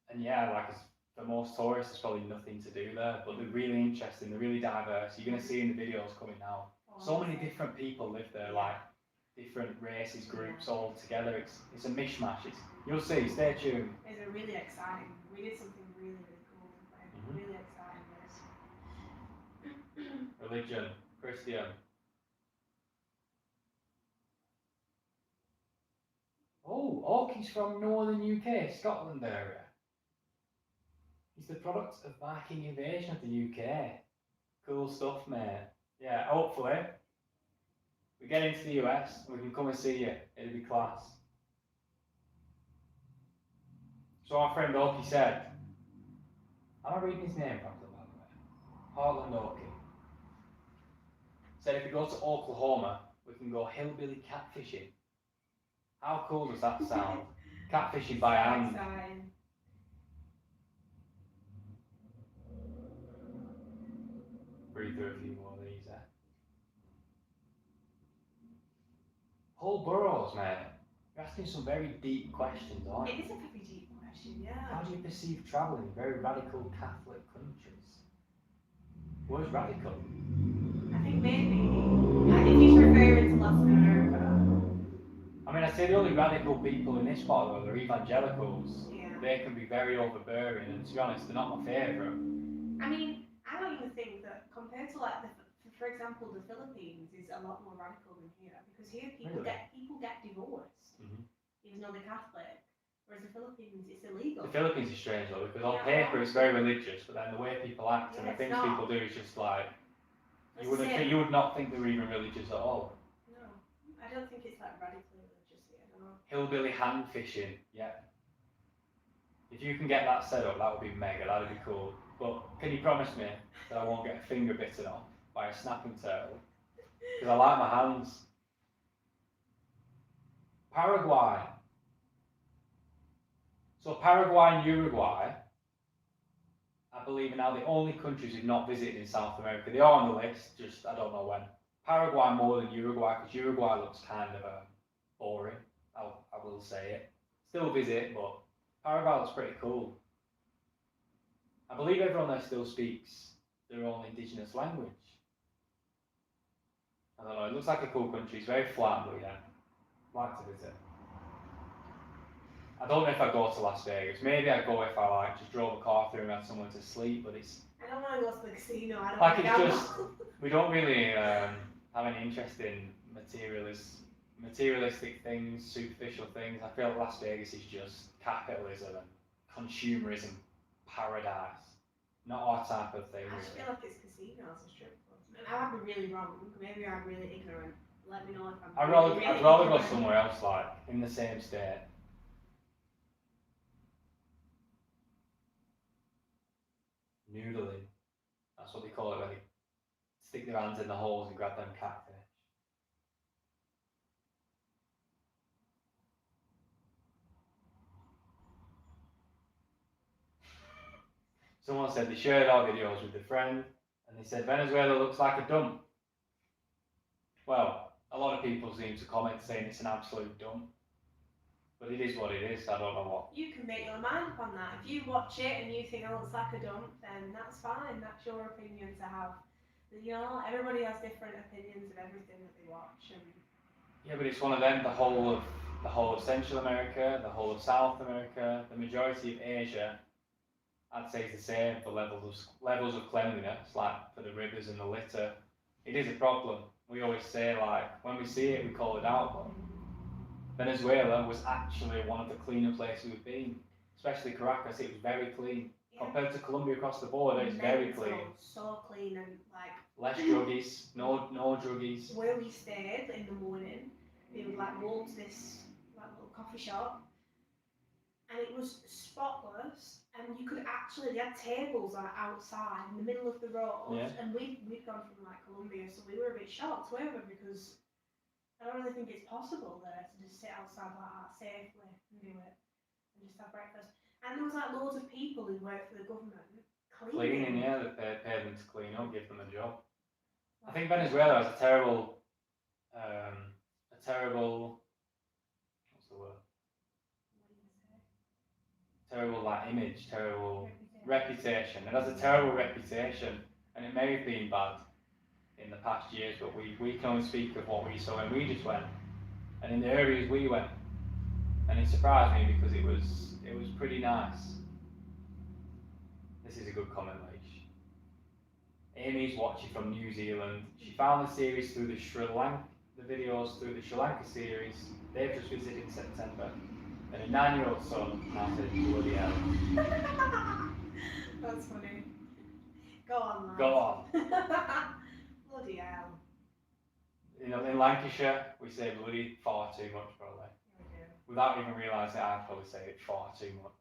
And yeah, like for most tourists, there's probably nothing to do there. But they're really interesting. They're really diverse. You're going to see in the videos coming now. So many different people live there. Like different races, groups all together. It's a mishmash. You'll see. Stay tuned. It's really exciting. We did something really, really cool. Like, really exciting. Religion, Christian. Oh, Orky's from northern UK, Scotland area. He's the product of Viking invasion of the UK. Cool stuff, mate. Yeah, hopefully we get into the US and we can come and see you. It'll be class. So our friend Orky said, am I reading his name properly, by the way? Harlan Orky. Said if we go to Oklahoma, we can go hillbilly catfishing. How cool does that sound? Catfishing by hand. Breathe through a few more of these, Whole boroughs, mate. You're asking some very deep questions, aren't you? It is a very deep question, yeah. How do you perceive travelling in very radical Catholic countries? Where's radical? I think he's referring to Latin America. I mean, I say the only radical people in this part of the world are evangelicals. Yeah. They can be very overbearing, and to be honest, they're not my favourite. I mean, I don't even think that compared to like for example, the Philippines is a lot more radical than here, because here people get divorced, even though they're Catholic, whereas the Philippines it's illegal. The Philippines is strange though, because on paper it's very religious, but then the way people act and the things people do is just like you would not think they were even religious at all. No, I don't think it's like radically religious here. No. Hillbilly hand fishing, yeah. If you can get that set up, that would be mega. That'd be cool. But can you promise me that I won't get a finger bitten off by a snapping turtle? Because I like my hands. Paraguay. So Paraguay and Uruguay, I believe, are now the only countries we've not visited in South America. They are on the list, just I don't know when. Paraguay more than Uruguay, because Uruguay looks kind of boring. I will say it. Still visit, but Paraguay looks pretty cool. I believe everyone there still speaks their own indigenous language. I don't know, it looks like a cool country. It's very flat, but yeah, I'd like to visit. I don't know if I go to Las Vegas. Maybe I go if I like just drove a car through and had somewhere to sleep, but it's... I don't want to go to the casino. I don't like want it's to just, we don't really have any interest in materialistic things, superficial things. I feel like Las Vegas is just capitalism and consumerism paradise. Not our type of thing. I just feel like it's casinos and strip clubs. And I might be really wrong. Maybe I'm really ignorant. Let me know if I'm I'd really rather go ignorant. somewhere else, like in the same state. Noodling. That's what they call it when they stick their hands in the holes and grab them catfish. Someone said they shared our videos with a friend and they said Venezuela looks like a dump. Well, a lot of people seem to comment saying it's an absolute dump. But it is what it is, I don't know what. You can make your mind up on that. If you watch it and you think it looks like a dump, then that's fine. That's your opinion to have. You know, everybody has different opinions of everything that they watch. And yeah, but it's one of them. The whole of Central America, the whole of South America, the majority of Asia, I'd say it's the same for levels of cleanliness, like for the rivers and the litter. It is a problem. We always say, like, when we see it, we call it out. But Venezuela was actually one of the cleaner places we've been, especially Caracas. It was very clean. Yeah. Compared to Colombia across the border, it's very clean. So clean and like less druggies, no druggies. Where we stayed in the morning, we would like walk to this like little coffee shop, and it was spotless. And you could actually, they had tables like outside in the middle of the road, yeah. And we'd gone from like Colombia, so we were a bit shocked, weren't we? Because I don't really think it's possible there to just sit outside like that safely and do it and just have breakfast. And there was like loads of people who worked for the government cleaning. Yeah, they pay them to clean up, give them a job. I think Venezuela has a terrible, what's the word? Terrible like image, terrible reputation. It has a terrible reputation, and it may have been bad in the past years, but we can only speak of what we saw when we just went, and in the areas we went, and it surprised me because it was pretty nice. This is a good comment, Leish. Amy's watching from New Zealand. She found the series through the videos through the Sri Lanka series. They've just visited in September. And a 9-year-old son now says, bloody hell. That's funny. Go on, lad. Go on. Bloody hell. You know, in Lancashire, we say bloody far too much, probably. We do. Without even realising it, I'd probably say it far too much.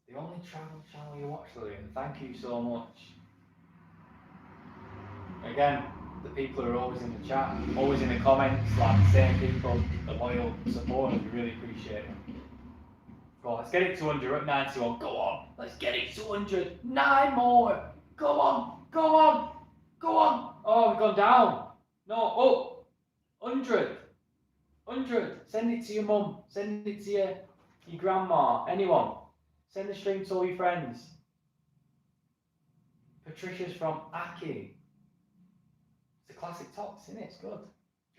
The only travel channel you watch, Lillian. Thank you so much. Again, the people who are always in the chat, always in the comments, like the same people, the loyal supporters, we really appreciate it. Go on, let's get it to 100, we're at 91. Go on, let's get it to 100. 9 more. Go on, go on, go on. Oh, we've gone down. No, up. 100. 100. Send it to your mum. Send it to your grandma. Anyone. Send the stream to all your friends. Patricia's from Aki. It's a classic tox, isn't it? It's good.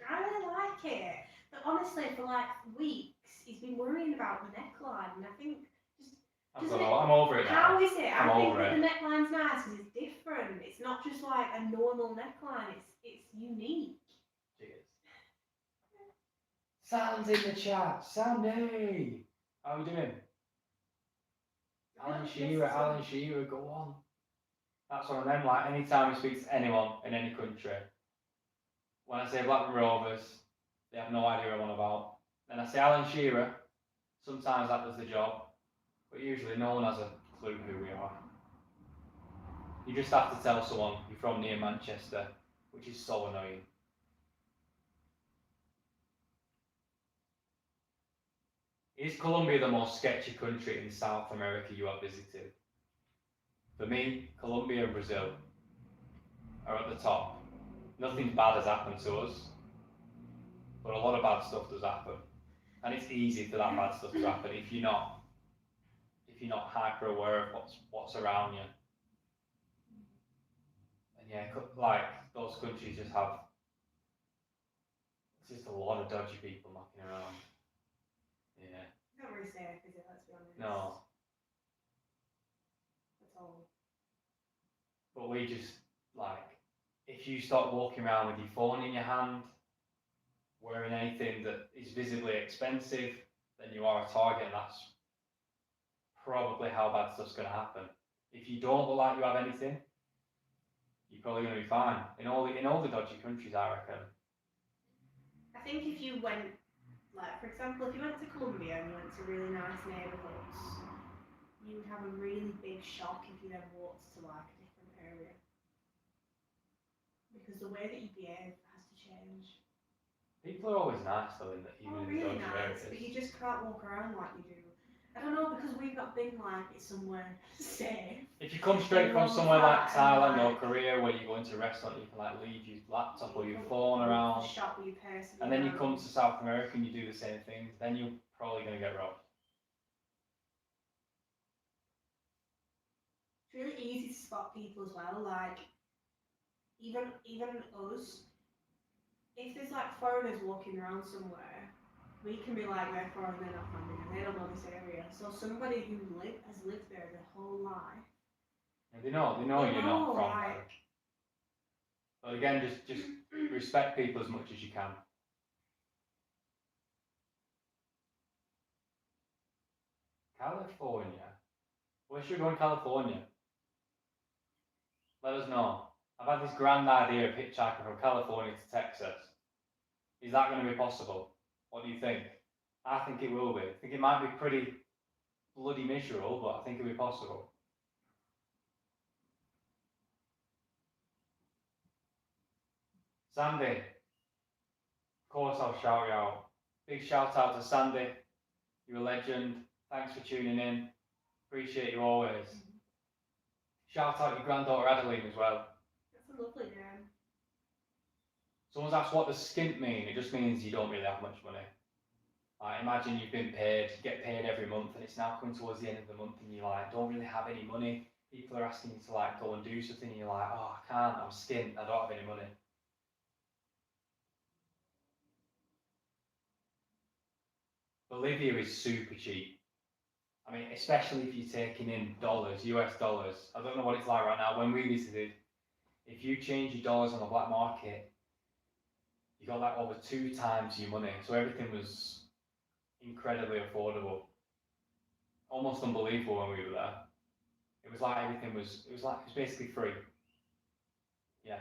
I really like it. But honestly, for like weeks, he's been worrying about the neckline, and I think I'm over it now. How is it? I think that it. the neckline's nice because it's different. It's not just like a normal neckline. It's unique. Cheers. Sam's in the chat. Sandy. How are we doing? Alan Shearer, go on. That's one of them, like, anytime we speak to anyone in any country, when I say Blackburn Rovers, they have no idea what I'm on about. Then I say Alan Shearer, sometimes that does the job, but usually no one has a clue who we are. You just have to tell someone you're from near Manchester, which is so annoying. Is Colombia the most sketchy country in South America you have visited? For me, Colombia and Brazil are at the top. Nothing bad has happened to us, but a lot of bad stuff does happen. And it's easy for that bad stuff to happen if you're not hyper aware of what's around you. And yeah, like those countries just have just a lot of dodgy people knocking around. Yeah. It's not very safe, is it? Let's be honest. No. At all. But we just, like, if you start walking around with your phone in your hand, wearing anything that is visibly expensive, then you are a target, and that's probably how bad stuff's going to happen. If you don't look like you have anything, you're probably going to be fine. In all the dodgy countries, I reckon. I think if you went, like, for example, if you went to Colombia and you went to really nice neighbourhoods, you would have a really big shock if you then walked to, like, a different area. Because the way that you behave has to change. People are always nice, though, in even in really the dodgy nice, areas. but you just can't walk around like you do. I don't know, because we've not been like it's somewhere safe. If you come straight from somewhere like Thailand or Korea, where you go into a restaurant, you can like leave your laptop or your phone around, shop with your purse and then you come to South America and you do the same thing, then you're probably going to get robbed. It's really easy to spot people as well, like even us. If there's like foreigners walking around somewhere, we can be like, they're foreign, they're not from here, they don't know this area. So somebody who has lived there their whole life. And they know you're not from there. But again, just respect people as much as you can. California? Where should we go in California? Let us know. I've had this grand idea of hitchhiking from California to Texas. Is that going to be possible? What do you think? I think it will be. I think it might be pretty bloody miserable, but I think it'll be possible. Sandy, of course I'll shout you out. Big shout out to Sandy. You're a legend. Thanks for tuning in. Appreciate you always. Shout out your granddaughter Adeline as well. That's a lovely name. Someone's asked what does skint mean? It just means you don't really have much money. Imagine you've been paid, you get paid every month, and it's now coming towards the end of the month and you like don't really have any money. People are asking you to like go and do something and you're like, oh, I can't, I'm skint, I don't have any money. Bolivia is super cheap. I mean, especially if you're taking in dollars, US dollars. I don't know what it's like right now. When we visited, if you change your dollars on the black market, you got like over 2 times your money. So everything was incredibly affordable. Almost unbelievable when we were there. It was like everything was, it was basically free. Yeah.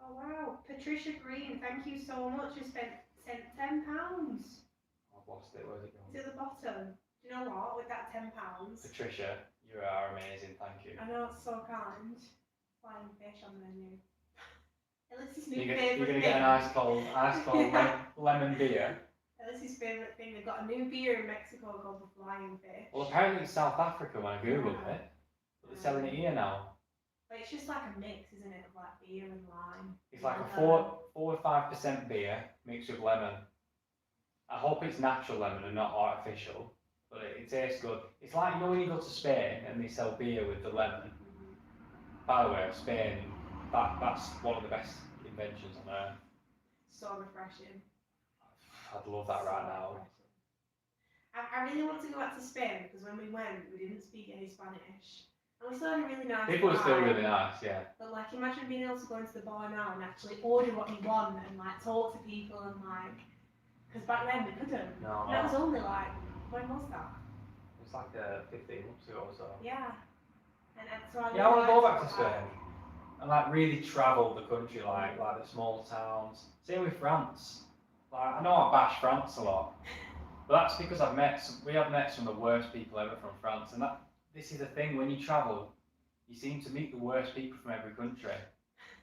Oh wow, Patricia Green, thank you so much. You sent £10. I've lost it, where's it gone? It's at the bottom. Do you know what? With that £10. Patricia, you are amazing, thank you. I know, it's so kind. Flying fish on the menu. Ellis's new You're favourite gonna thing. get an ice cold lemon beer. Ellis's favourite thing. They've got a new beer in Mexico called the Flying Fish. Well, apparently it's South Africa when I googled it, but they're selling it here now. But it's just like a mix, isn't it, of like beer and lime. It's like a 4 or 5% beer mixed with lemon. I hope it's natural lemon and not artificial, but it tastes good. It's like, you know, when you go to Spain and they sell beer with the lemon. By the way, Spain, that's one of the best inventions on earth. So refreshing. I'd love that right now. I really want to go back to Spain because when we went, we didn't speak any Spanish. And we still had a really nice People are still vibe. really nice, yeah. But like, imagine being able to go into the bar now and actually order what you want and like talk to people and like, because back then we couldn't. No. And that was only like, when was that? It's like 15 months ago or so. Yeah. And so I Yeah, I want to go back to Spain and like really travel the country, like the small towns. Same with France. Like, I know I bash France a lot, but that's because we have met some of the worst people ever from France, and this is the thing, when you travel, you seem to meet the worst people from every country.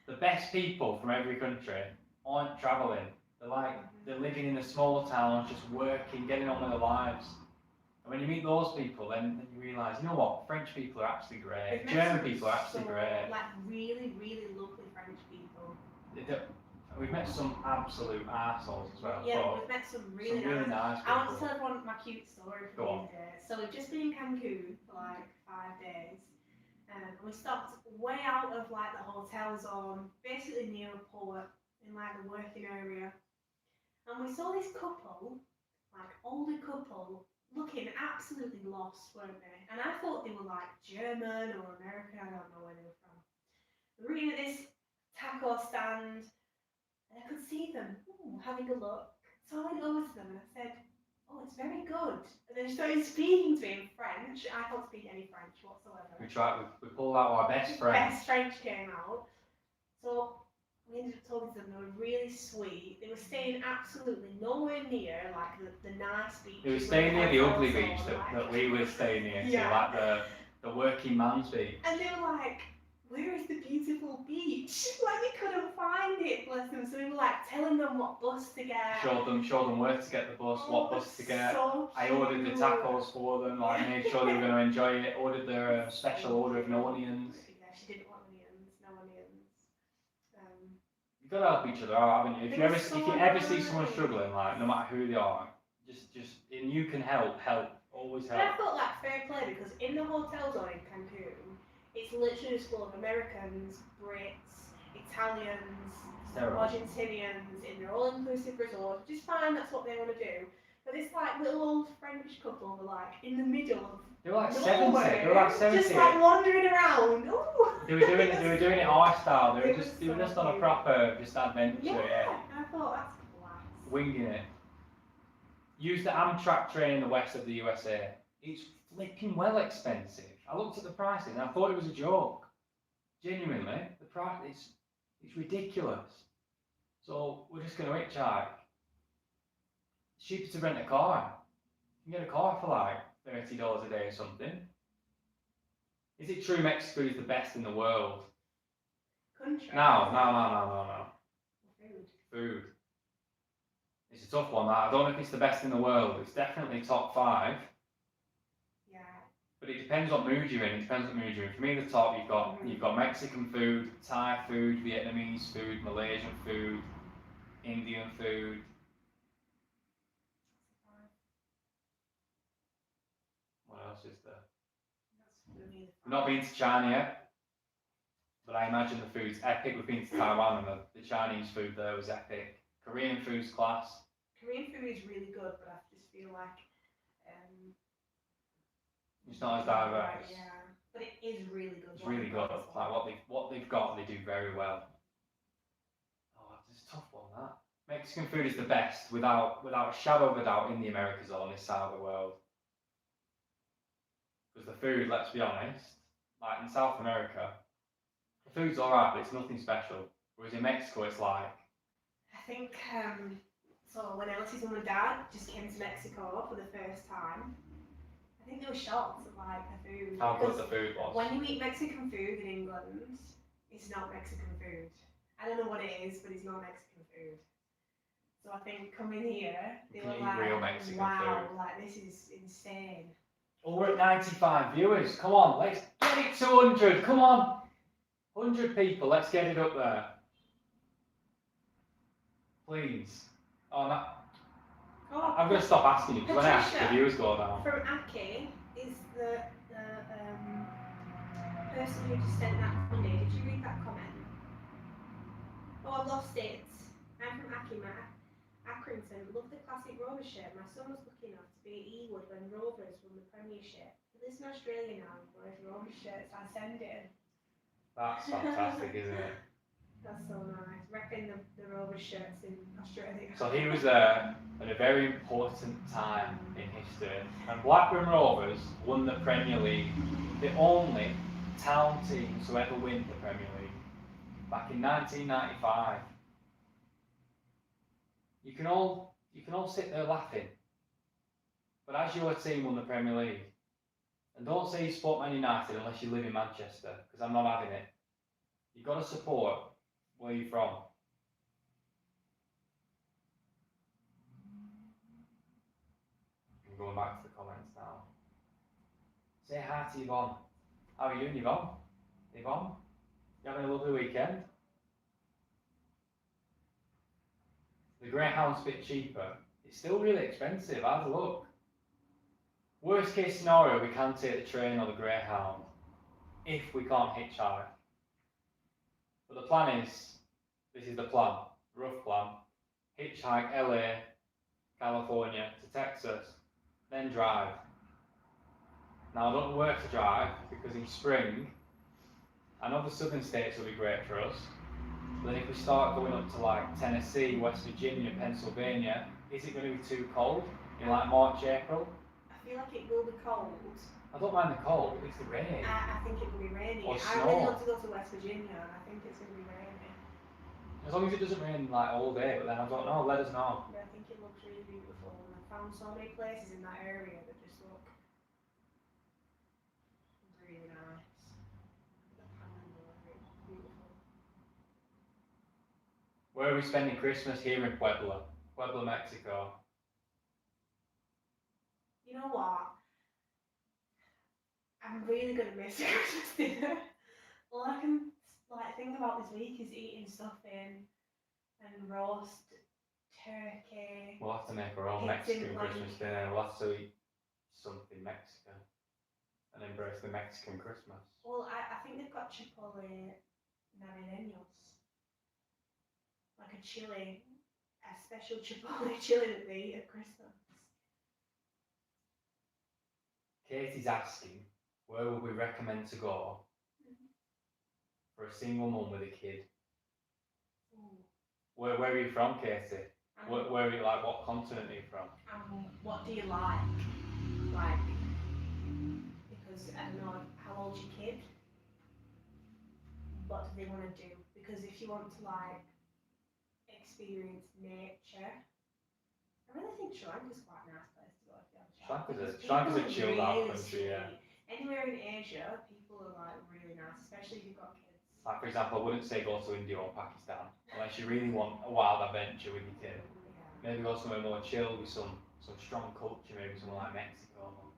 The best people from every country aren't travelling. They're living in the smaller towns, just working, getting on with their lives. And when you meet those people, then you realise, you know what, French people are actually great. German people are actually great. Like really, really lovely French people. We've met some absolute arseholes as well. Yeah, we've met some really nice people. I want to tell everyone my cute story from these days. So we've just been in Cancun for like 5 days. And we stopped way out of like the hotel zone, basically near a port in like the working area. And we saw this couple, like older couple, looking absolutely lost, weren't they? And I thought they were like German or American, I don't know where they were from. We were eating at this taco stand, and I could see them having a look. So I went over to them and I said, "Oh, it's very good." And then she started speaking to me in French. I can't speak any French whatsoever. We pulled out our best French. Best French came out. So we ended up talking to them. They were really sweet. They were staying absolutely nowhere near like the nice beach. They were staying near the ugly beach that we were staying near, so like the working man's beach. And they were like, "Where is the beautiful beach?" Like they couldn't find it, bless them. So we were like telling them what bus to get. Showed them where to get the bus, what bus to get. So I ordered the tacos for them, like made sure they were going to enjoy it. Ordered their special order of no onions. Yeah, she didn't want onions, no onions. You've got to help each other out, haven't you? If you ever see someone struggling, like no matter who they are, and you can help, always help. And I felt like fair play because in the hotel zone in Cancun, it's literally just full of Americans, Brits, Italians, Argentinians in their all-inclusive resort. Just fine, that's what they want to do. But this like little old French couple were like in the middle of They were like 70. They were like 70. Just like wandering around. Ooh. They were doing it our style. They were just on a proper adventure. Yeah. I thought that's class. Winging it. Use the Amtrak train in the west of the USA. It's flipping well expensive. I looked at the prices and I thought it was a joke. Genuinely, the price it's ridiculous. So we're just going to hitchhike. It's cheaper to rent a car. You can get a car for like $30 a day or something. Is it true Mexico is the best in the world? Country. No. Food. It's a tough one. I don't know if it's the best in the world. It's definitely top 5. Yeah. But it depends what mood you're in. For me, the top you've got Mexican food, Thai food, Vietnamese food, Malaysian food, Indian food. What else is there? We've not been to China yet, but I imagine the food's epic. We've been to Taiwan and the Chinese food there was epic. Korean food's class. Korean food is really good, but I just feel like It's not as diverse. Yeah, but it is really good. It's really good. Like what they've got, they do very well. Oh, it's a tough one. That Mexican food is the best, without a shadow of a doubt, in the Americas or on this side of the world. Because the food, let's be honest, like in South America, the food's alright, but it's nothing special. Whereas in Mexico, it's like, I think so. When Ellis's mum and dad just came to Mexico for the first time, I think they were shocked at like the food. how good the food was. When you eat Mexican food in England, it's not Mexican food. I don't know what it is, but it's not Mexican food. So I think coming here, they were like, real Mexican wow, food. like this is insane. Oh, we're at 95 viewers. Come on, let's get it to 100. Come on. 100 people, let's get it up there. Please. Oh, no. Oh, I'm going to stop asking you, because when I ask, the Patricia viewers go down. From Aki is the person who just sent that Monday. Did you read that comment? Oh, I lost it. I'm from Aki, Matt. Accrington. Love the classic Rovers shirt. My son was lucky enough to be at Ewood when Rovers won the Premiership. He lives in Australia now and wears Rovers shirts. I send it. That's fantastic, isn't it? That's so nice. Repping the Rovers shirts in Australia. So he was there at a very important time in history. And Blackburn Rovers won the Premier League, the only town team to ever win the Premier League, back in 1995. You can all sit there laughing, but as your team won the Premier League, and don't say you support Man United unless you live in Manchester, because I'm not having it. You've got to support where you're from. I'm going back to the comments now. Say hi to Yvonne. How are you doing, Yvonne? Yvonne? You having a lovely weekend? The Greyhound's a bit cheaper. It's still really expensive, have a look. Worst case scenario, we can take the train or the Greyhound if we can't hitchhike. But the plan is, this is the plan, rough plan, hitchhike LA, California to Texas, then drive. Now I don't know where to drive because in spring, I know the southern states will be great for us. But then if we start going up to like Tennessee, West Virginia, Pennsylvania, is it going to be too cold in like March, April? I feel like it will be cold. I don't mind the cold, it's the rain. I think it will be rainy. Or I really want to go to West Virginia and I think it's going to be rainy. As long as it doesn't rain like all day, but then I don't know, let us know. But I think it looks really beautiful and I found so many places in that area that just look really nice. The Panhandle area, beautiful. Where are we spending Christmas? Here in Puebla, Mexico. You know what? I'm really gonna miss Christmas dinner. All I can think about this week is eating stuffing and roast turkey. We'll have to make our own Mexican Christmas dinner. We'll have to eat something Mexican and embrace the Mexican Christmas. Well, I think they've got chipotle navideños. Like a chili, a special chipotle chili that they eat at Christmas. Katie's asking, where would we recommend to go for a single mum with a kid? Where are you from, Katie? Where are you, like, what continent are you from? What do you like? Like, because I don't know, how old's your kid? What do they want to do? Because if you want to like experience nature, I really think Sri Lanka's quite a nice place to go if you have a child. Sri Lanka's a chilled out country, yeah. Anywhere in Asia, people are like really nice, especially if you've got kids. Like for example, I wouldn't say go to India or Pakistan unless you really want a wild adventure with your kid. Yeah. Maybe go somewhere more chill with some strong culture, maybe somewhere like Mexico.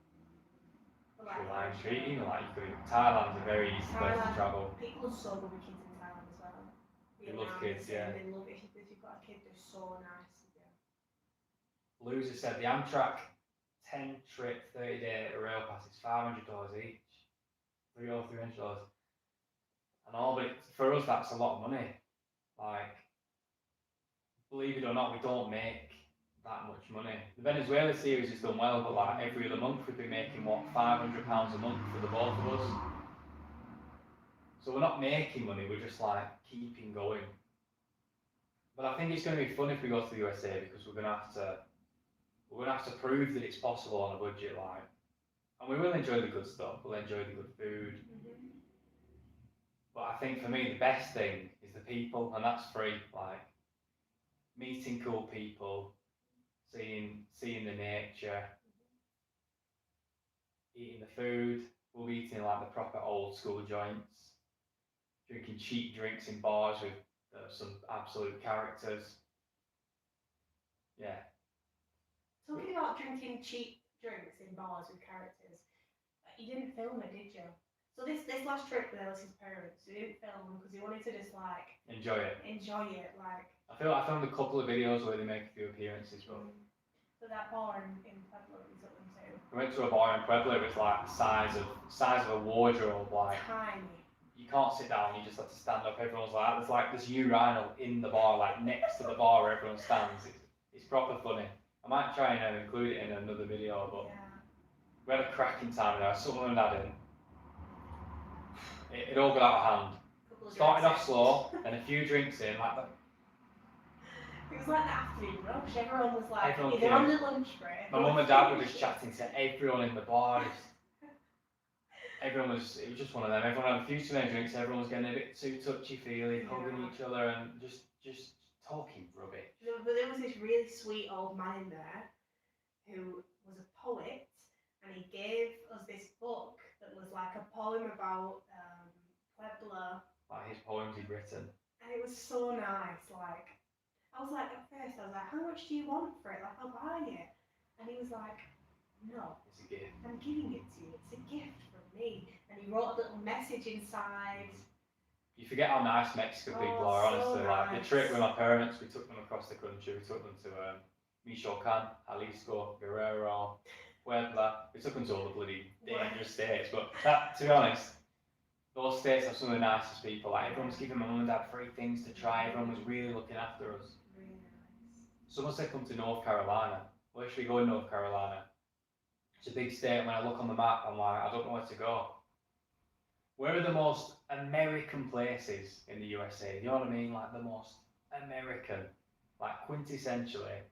Sri Lanka, even like you could. Thailand's a very easy place to travel. People are so good with kids in Thailand as well. They love kids, yeah. They love it. If you've got a kid, they're so nice. Yeah. Loser said the Amtrak 10 trip 30-day rail pass is $500 each. $300. And all, but for us that's a lot of money. Like, believe it or not, we don't make that much money. The Venezuela series has done well, but like every other month we'd be making what, £500 a month for the both of us. So we're not making money, we're just like keeping going. But I think it's going to be fun if we go to the USA because we're going to have to prove that it's possible on a budget, like, and we will enjoy the good stuff. We'll enjoy the good food. But I think for me the best thing is the people, and that's free. Like meeting cool people, seeing the nature, eating the food. We'll be eating like the proper old school joints, drinking cheap drinks in bars with some absolute characters. Yeah. Talking about drinking cheap drinks in bars with characters, you didn't film it, did you? So this last trip with Ellis's parents, we didn't film because he wanted to just like enjoy it. Like. I feel like I filmed a couple of videos where they make a few appearances, but. So that bar in Pueblo we took them to. We went to a bar in Pueblo. It was like the size of a wardrobe, like. Tiny. You can't sit down. You just have to stand up. Everyone's like, there's like this urinal in the bar, like next to the bar where everyone stands. It's proper funny. I might try and include it in another video, but we had a cracking time there. I saw Mum and Dad in. It all got out of hand. Started off slow, then a few drinks in, like that. It was like the afternoon rush. Everyone was like Everyone either on the lunch break. My mum and dad were just chatting to everyone in the bar. It was just one of them. Everyone had a few too many drinks. Everyone was getting a bit too touchy-feely, hugging each other and just talking rubbish. But there was this really sweet old man in there who was a poet, and he gave us this book that was like a poem about Pueblo. Like his poems he'd written. And it was so nice. Like, I was like, at first, I was like, how much do you want for it? Like, I'll buy it. And he was like, no. It's a gift. I'm giving it to you. It's a gift from me. And he wrote a little message inside. You forget how nice Mexican people are, honestly. So like nice. the trip with my parents, we took them across the country. We took them to Michoacan, Jalisco, Guerrero, Puebla. We took them to all the bloody dangerous states. But that, to be honest, those states have some of the nicest people. Like everyone was giving my mum and dad free things to try. Everyone was really looking after us. Really nice. Someone said come to North Carolina. Where should we go in North Carolina? It's a big state. When I look on the map, I'm like, I don't know where to go. Where are the most American places in the USA? You know what I mean? Like the most American, like quintessentially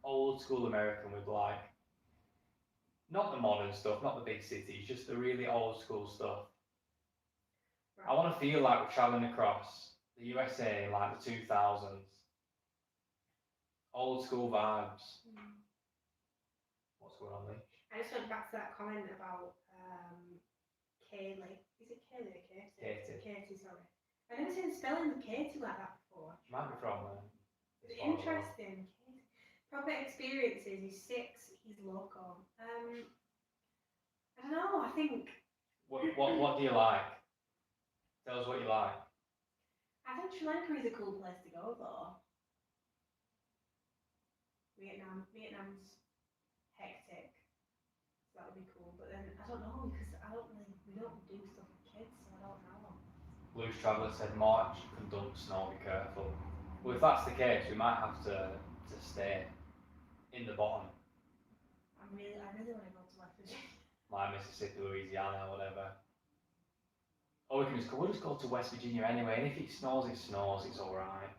old school American with like, not the modern stuff, not the big cities, just the really old school stuff. Right. I want to feel like we're traveling across the USA in like the 2000s. Old school vibes. What's going on, Lee? I just went back to that comment about Kaylee. Is it Kaylee or Katie? Katie, sorry. I never seen the spelling of Katie like that before. She might be from Interesting. Katie. Proper experiences. He's 6. He's local. I don't know. I think. What do you like? Tell us what you like. I think Sri Lanka is a cool place to go though. Vietnam's hectic, so that would be cool. But then I don't know because we don't do stuff with kids, so I don't know. Blues Traveller said March can dump snow, be careful. Well, if that's the case, we might have to stay in the bottom. I really want to go to West Virginia. Like Mississippi, Louisiana, whatever. Or we'll just go to West Virginia anyway, and if it snows, it's alright.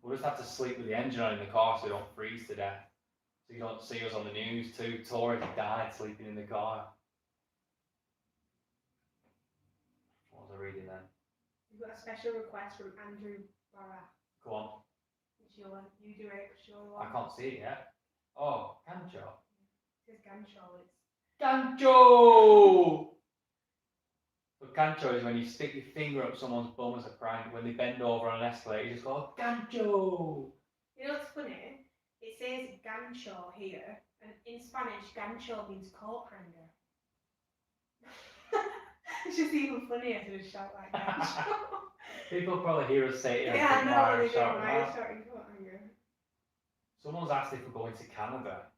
We'll just have to sleep with the engine on in the car so we don't freeze to death. So you don't see us on the news too. Tori died sleeping in the car. What was I reading then? We've got a special request from Andrew Barra. Go on. You do it, sure one. I can't see it yet. Oh, Gancho. It says Gancho. It's Gancho! So Gancho is when you stick your finger up someone's bum as a prank. When they bend over on an escalator, you just go, Gancho! You know what's funny? It says gancho here, and in Spanish, gancho means coat hanger. It's just even funnier to just shout like gancho. People probably hear us say it. Yeah, I know, they do. Shout Shouting coat hanger. Someone's asked if we're going to Canada.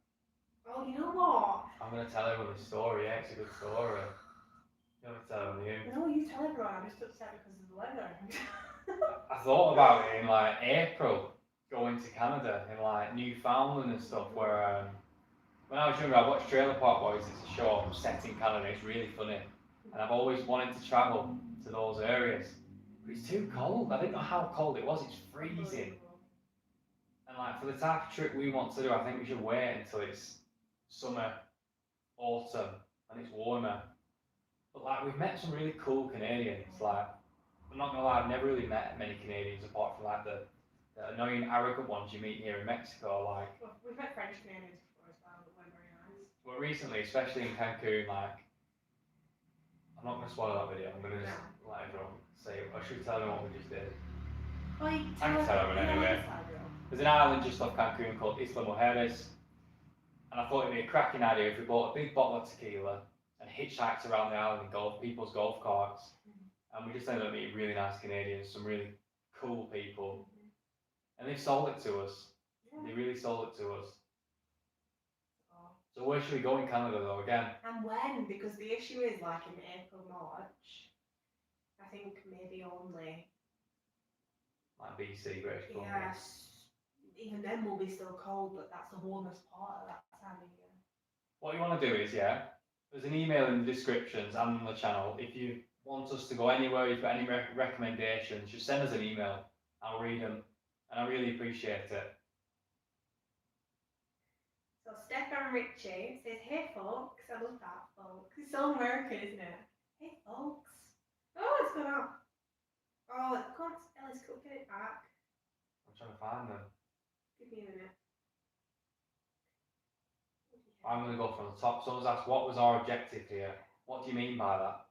Oh, you know what? I'm going to tell everyone the story, yeah, it's a good story. You don't have to tell them you. No, you tell everyone, I'm just upset because of the weather. I thought about it in like April. going to Canada in like Newfoundland and stuff. Where when I was younger, I watched Trailer Park Boys. It's a show set in Canada. It's really funny, and I've always wanted to travel to those areas. But it's too cold. I didn't know how cold it was. It's freezing. And like for the type of trip we want to do, I think we should wait until it's summer, autumn, and it's warmer. But like we've met some really cool Canadians. Like I'm not gonna lie, I've never really met many Canadians apart from like the annoying, arrogant ones you meet here in Mexico. Like Well, we've met French Canadians before as well, that weren't very nice. well, recently, especially in Cancun, like I'm not gonna spoil that video. I'm gonna just let everyone say. I should tell them what we just did. Oh, you I can tell everyone anyway. There's an island just off Cancun called Isla Mujeres, and I thought it'd be a cracking idea if we bought a big bottle of tequila and hitchhiked around the island in people's golf carts. And we just ended up meeting really nice Canadians, some really cool people, and they sold it to us. They really sold it to us. So where should we go in Canada though again? And when? Because the issue is like in April, March, I think maybe only. Like BC, British Columbia. Yes. Even then will be still cold, but that's the warmest part of that time of year. What you want to do is, there's an email in the descriptions and on the channel. If you want us to go anywhere, if you've got any recommendations, just send us an email. I'll read them, and I really appreciate it. So Stefan Ritchie says, "Hey folks," I love that, folks. It's so American, isn't it? Hey folks. Oh, it's gone off. Oh, come on, Ellis, go get it back. I'm trying to find them. Give me a minute. I'm going to go from the top. Someone's asked, what was our objective here? What do you mean by that?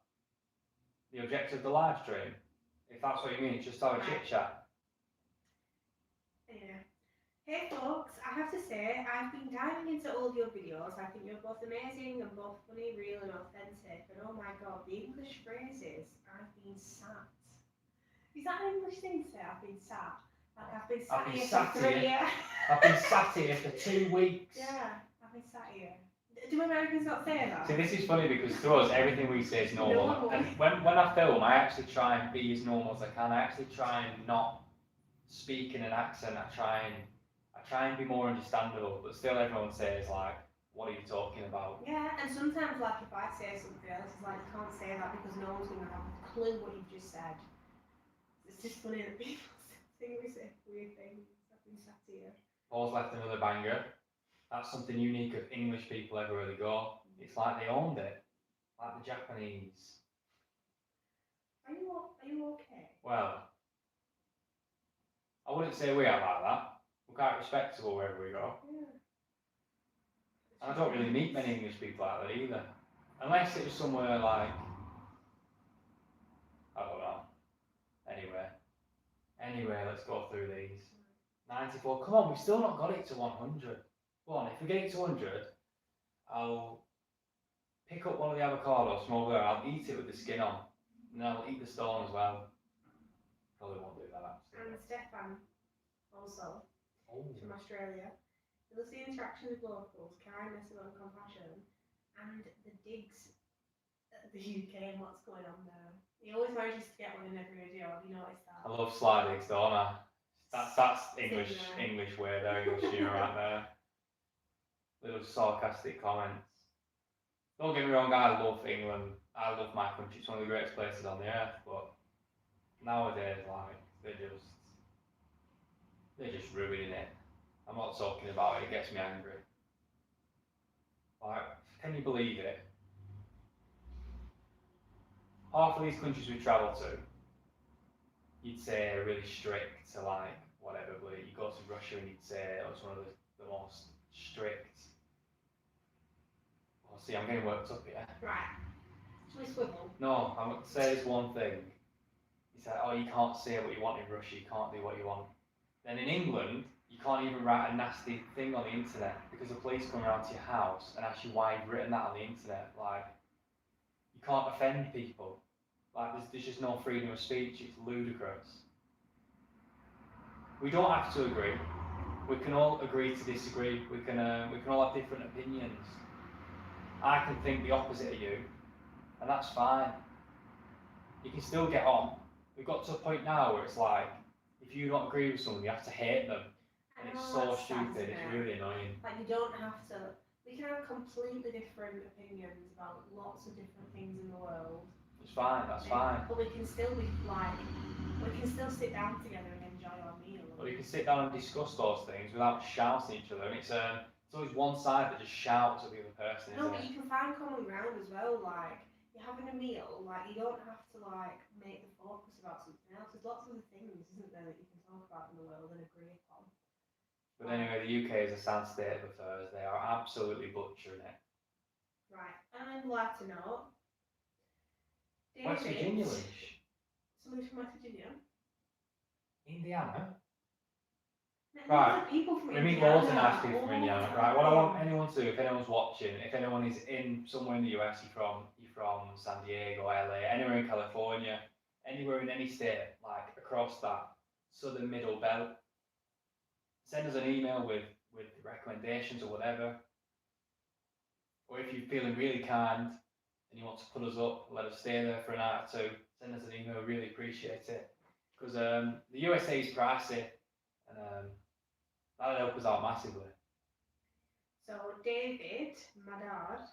The objective of the live stream? If that's what you mean, just have a chit chat. Anyway. Hey folks, I have to say, I've been diving into all your videos. I think you're both amazing and both funny, real and authentic. And oh my god, the English phrases, I've been sat. Is that an English thing to say? I've been sat. Like I've been sat here for 3 years. I've been sat here for 2 weeks. Yeah, I've been sat here. Do Americans not say that? See, this is funny because to us, everything we say is normal. And when I film, I actually try and be as normal as I can. I actually try and not speak in an accent. I try and be more understandable, but still everyone says like, what are you talking about? Yeah, and sometimes like if I say something else, it's like you can't say that because no one's going to have a clue what you've just said. It's just funny that people think we say weird things. I've been sat here. Paul's left another banger. That's something unique if English people ever really go. It's like they owned it, like the Japanese. Are you okay? Well, I wouldn't say we are like that. We're quite respectable wherever we go. Yeah. And I don't really meet many English people like that either. Unless it was somewhere like, I don't know. Anyway, let's go through these. 94, come on, we've still not got it to 100. Go on, if we get it to 100, I'll pick up one of the avocados from over there, I'll eat it with the skin on, and then I'll eat the stone as well. Probably won't do that actually. And Stefan, also, from Australia, he loves the interaction with locals, kindness and compassion, and the digs at the UK and what's going on there. He always manages to get one in every video, have you noticed that? I love sly digs, don't I? That's English way there, English humour right there. Little sarcastic comments. Don't get me wrong, I love England. I love my country. It's one of the greatest places on the earth. But nowadays, like they're just ruining it. I'm not talking about it. It gets me angry. Like, can you believe it? Half of these countries we travel to, you'd say are really strict to like whatever. But you go to Russia and you'd say it's one of the most strict. Oh, see, I'm getting worked up here. Right. Shall we swivel? No, I'm going to say this one thing. He said, oh, you can't say what you want in Russia, you can't do what you want. Then in England, you can't even write a nasty thing on the internet because the police come around to your house and ask you why you've written that on the internet. Like, you can't offend people. Like, there's just no freedom of speech. It's ludicrous. We don't have to agree. We can all agree to disagree. We can all have different opinions. I can think the opposite of you, and that's fine. You can still get on. We've got to a point now where it's like, if you don't agree with someone, you have to hate them. And I it's know, so that's sad, stupid, isn't it's it? really annoying. Like you don't have to. We can have completely different opinions about lots of different things in the world. It's fine, that's fine. But we can still be like, we can still sit down together and enjoy our meal. Well, you can sit down and discuss those things without shouting at each other, and it's always one side that just shouts at the other person, No, isn't but it? you can find common ground as well. Like you're having a meal, like you don't have to like make the focus about something else. There's lots of other things, isn't there, that you can talk about in the world and agree upon. But anyway, the UK is a sad state of affairs. They are absolutely butchering it. Right, and I'm glad to know. West Virginia, Lynch. Somebody from West Virginia. Indiana? Lots Right. of people from We meet Indiana. loads of nice people from all Indiana. the Right, what I want time. anyone to do, if anyone's watching, if anyone is in somewhere in the US, you're from San Diego, LA, anywhere in California, anywhere in any state, like across that southern middle belt, send us an email with recommendations or whatever. Or if you're feeling really kind and you want to put us up, let us stay there for a night or two, send us an email, we really appreciate it. Because the USA is pricey, and that'll help us out massively. So David, my dad,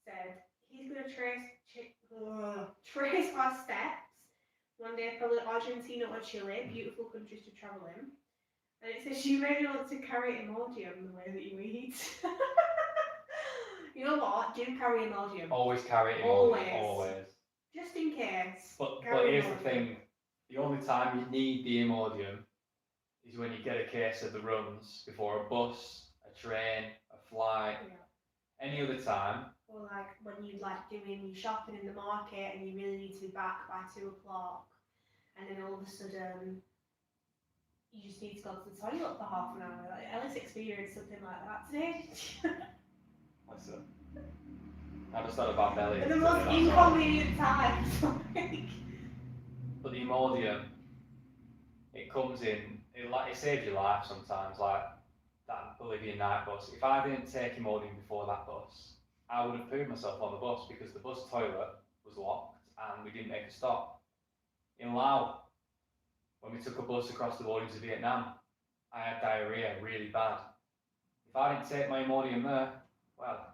said he's going to trace our steps. One day probably Argentina or Chile, beautiful countries to travel in. And it says you really want to carry Imodium the way that you eat. You know what? Do carry Imodium. Always carry it. Always. Just in case. But here's the thing: the only time you need the Imodium is when you get a case of the runs before a bus, a train, a flight. Yeah. Any other time. Or like when you're like doing your shopping in the market and you really need to be back by 2 o'clock, and then all of a sudden you just need to go to the toilet for half an hour. Like Ellis experienced something like that today. What's up? I just thought about belly. At the most inconvenient times. But the Imodium, it comes in. It saves your life sometimes. Like that Bolivian night bus. If I didn't take Imodium before that bus, I would have pooed myself on the bus because the bus toilet was locked and we didn't make a stop. In Laos, when we took a bus across the border to Vietnam, I had diarrhea really bad. If I didn't take my Imodium there, well,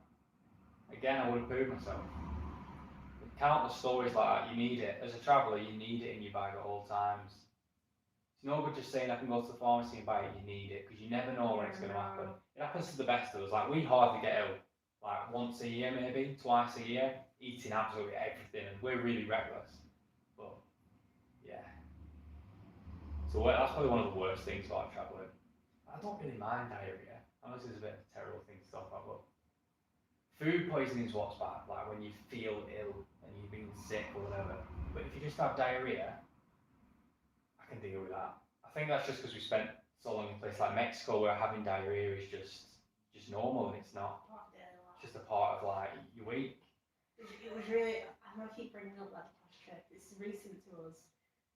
again I would have pooed myself. With countless stories like that, you need it. As a traveller, you need it in your bag at all times. It's no good just saying I can go to the pharmacy and buy it, you need it, because you never know when it's going to happen. It happens to the best of us. Like, we hardly get ill. Like, once a year maybe, twice a year, eating absolutely everything, and we're really reckless. But, yeah. So that's probably one of the worst things about travelling. I don't really mind diarrhea. I know this is a bit of a terrible thing to talk about, but food poisoning is what's bad, like when you feel ill and you've been sick or whatever. But if you just have diarrhea, I can deal with that. I think that's just because we spent so long in a place like Mexico where having diarrhea is just normal, and it's not. It's just a part of like your week. It was really, I know I keep bringing up that past trip, it's recent to us,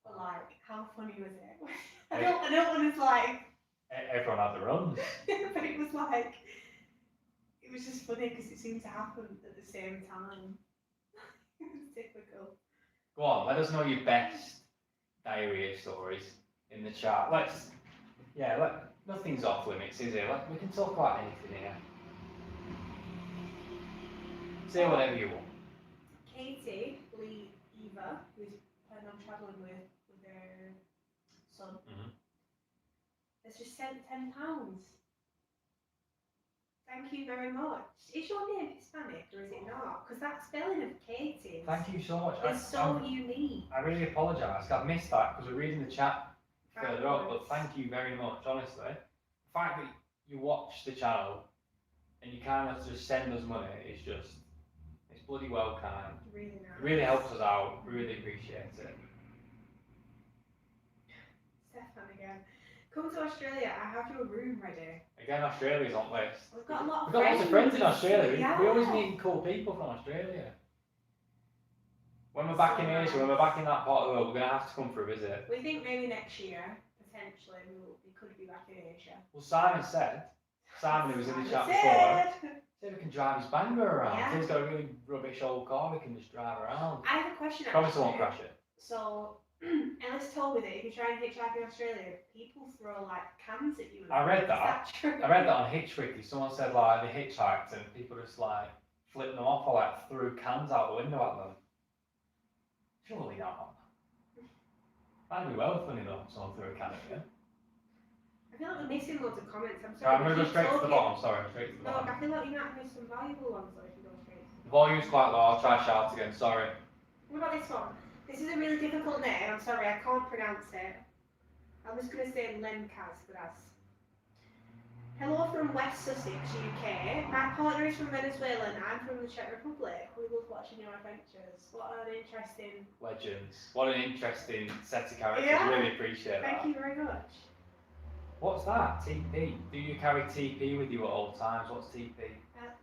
but like, how funny was it? I don't want to like... Everyone had the runs. But it was like, it was just funny because it seemed to happen at the same time. It was typical. Go on, let us know your best diarrhea stories in the chat. Nothing's off limits, is it? We can talk about anything here. Say whatever you want. Katie, Lee, Eva, who's planning on travelling with their son, has just sent £10. Thank you very much. Is your name Hispanic or is it not? Because that spelling of Katie Thank you so much. is so unique. I really apologise. I missed that because we're reading the chat further up, but thank you very much, honestly. The fact that you watch the channel and you kind of just send us money is just, it's bloody well kind. Really nice. It really helps us out. Really appreciate it. Stefan again. Come to Australia, I have your room ready. Again, Australia's on list. We've got a lot of We've got lots of friends in Australia. Yeah. We always meet cool people from Australia. When we're back in Asia, when we're back in that part of the world, we're going to have to come for a visit. We think maybe next year, potentially, we could be back in Asia. Well, Simon, who was in the chat before, said we can drive his banger around. Yeah. So he's got a really rubbish old car we can just drive around. I have a question Promise I actually. won't crash it. So, Ellis told me that if you try and hitchhike in Australia, people throw like cans at you. I read Is that. true? I read that on Hitchwiki. Someone said like they hitchhiked and people just like flipped them off or like threw cans out the window at them. Surely not. That'd be well funny though, if someone threw a can at you. I feel like we're missing loads of comments. I'm Right, sorry. I'm going to go keep straight to the talking. bottom, sorry, straight to the No, bottom. I feel like you might miss some valuable ones though if you go straight. The volume's quite low, I'll try to shout again, sorry. What about this one? This is a really difficult name. I'm sorry, I can't pronounce it. I'm just going to say Lemkaz for us. Hello from West Sussex, UK. My partner is from Venezuela and I'm from the Czech Republic. We love watching your adventures. What an interesting... Legends. What an interesting set of characters, Yeah. Really appreciate that. Thank you very much. What's that? TP? Do you carry TP with you at all times? What's TP?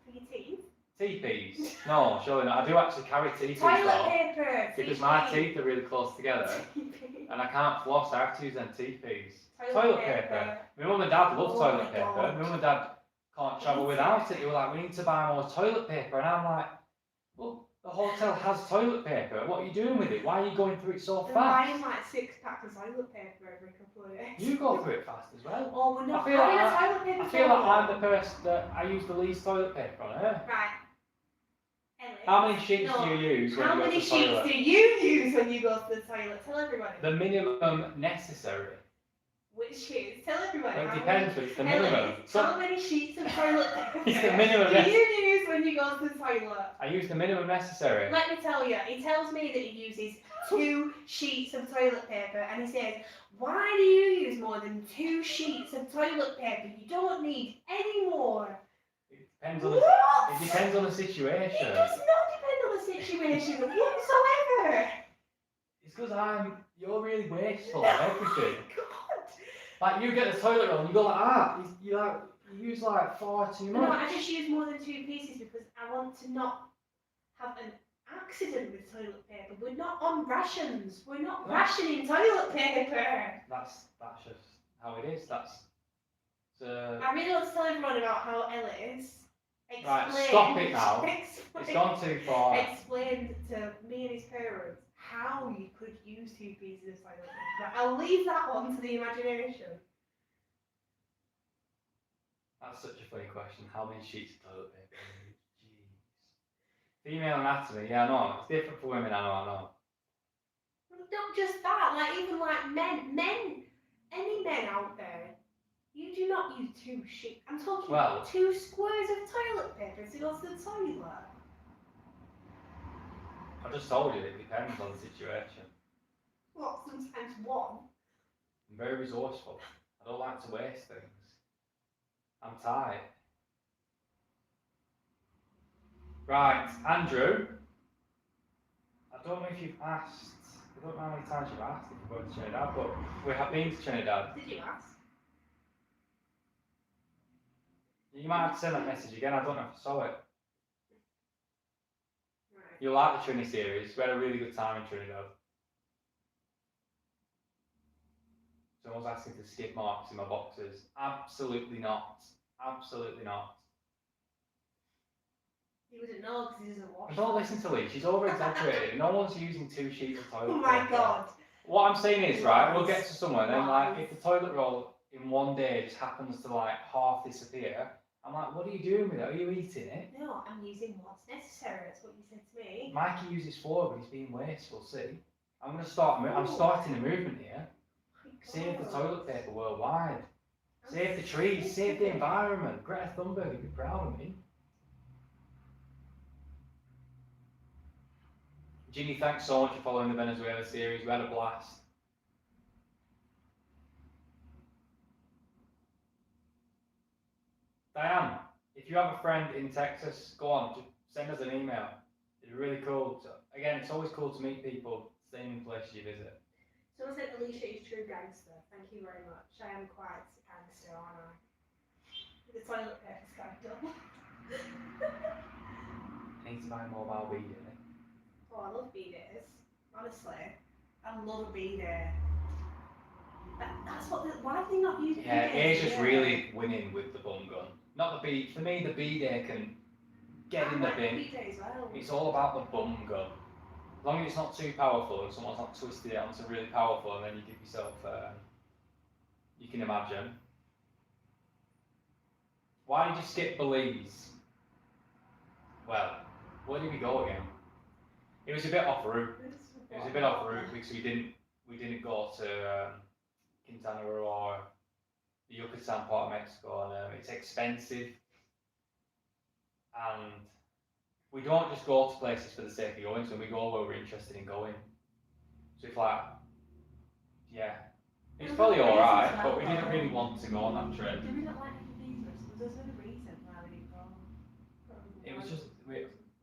For your teeth? TPs? No, surely not. I do actually carry TPs Toilet though. paper! Because my teeth are really close together TP. and I can't floss, I have to use them TPs. Toilet paper. My mum and dad love toilet paper. God. My mum and dad can't travel without it. They were like, we need to buy more toilet paper. And I'm like, well, the hotel has toilet paper. What are you doing with it? Why are you going through it so They're fast? buying like 6 packs of toilet paper every couple of days. You go through it fast as well. Oh, we're not I feel having like a toilet paper. I feel like I'm the person that I use the least toilet paper on earth. Right. Ellie. How many sheets No. do you use when How you go to many the sheets toilet? do you use when you go to the toilet? Tell everybody. The minimum necessary. Which sheets? Tell everybody. Well, it how depends, but it's the minimum. Ellie, how many sheets of toilet paper It's the minimum do you use when you go to the toilet? I use the minimum necessary. Let me tell you, he tells me that he uses 2 sheets of toilet paper and he says, why do you use more than 2 sheets of toilet paper? You don't need any more. It depends on the, What? it depends on the situation. It does not depend on the situation whatsoever. It's because you're really wasteful of everything. God. Like you get the toilet roll and you go like that. You use like far too No, much. I just use more than 2 pieces because I want to not have an accident with toilet paper. We're not on rations. We're not No. rationing toilet paper. That's just how it is. I really want to tell everyone about how Ellis explained. Right, stop it now. It's gone too far. Explained to me and his parents how you could use 2 pieces of toilet paper. I'll leave that one to the imagination. That's such a funny question. How many sheets of toilet paper do you use? Jeez. Female anatomy, yeah, I know. It's different for women, I know. Not just that, like even like men, any men out there, you do not use 2 sheets. I'm talking about 2 squares of toilet paper to go to the toilet. I just told you it depends on the situation. Well, sometimes 1. I'm very resourceful. I don't like to waste things. I'm tight. Right, Andrew. I don't know if you've asked. I don't know how many times you've asked if you're going to Trinidad, but we have been to Trinidad. Did you ask? You might have to send that message again. I don't know if I saw it. Right. You'll like the Trini series. We had a really good time in Trinidad. Someone's asking to skip marks in my boxes. Absolutely not. Absolutely not. He wouldn't know because he doesn't wash. Don't listen to Lee. She's over exaggerating. No one's using 2 sheets of toilet Oh my paper. god. What I'm saying is, right, we'll get to somewhere, then like Lies. if the toilet roll in one day just happens to like half disappear, I'm like, what are you doing with it? Are you eating it? No, I'm using what's necessary. That's what you said to me. Mikey uses 4, but he's being wasteful. See, I'm starting a movement here. My Save the God. toilet paper worldwide. I'm Save the trees. Save the environment. Greta Thunberg would be proud of me. Ginny, thanks so much for following the Venezuela series. We had a blast. Diane, if you have a friend in Texas, go on, just send us an email. It's really cool. So, again, it's always cool to meet people staying in places you visit. Someone said Alicia is true gangster. Thank you very much. I am quite a gangster, aren't I? The toilet paper scandal. I need to buy a mobile weed in it. Oh, I love B-days. Honestly, I love a B-day. That's what. Why have they not used Yeah, B-days? Asia's really winning with the bum gun. Not the B. For me, the B day can get in the bin. B-day as well. It's all about the bum gun. As long as it's not too powerful and someone's not twisted it onto really powerful, and then you give yourself, you can imagine. Why did you skip Belize? Well, where did we go again? It was a bit off route. It was a bit off route because we didn't go to Quintana Roo or the Yucatan part of Mexico, and it's expensive, and we don't just go to places for the sake of going, so we go where we're interested in going. So it's like, yeah, it's probably alright, but we didn't really want to go on that trip. Did we not like the visas? Was there a reason why we didn't go? It was just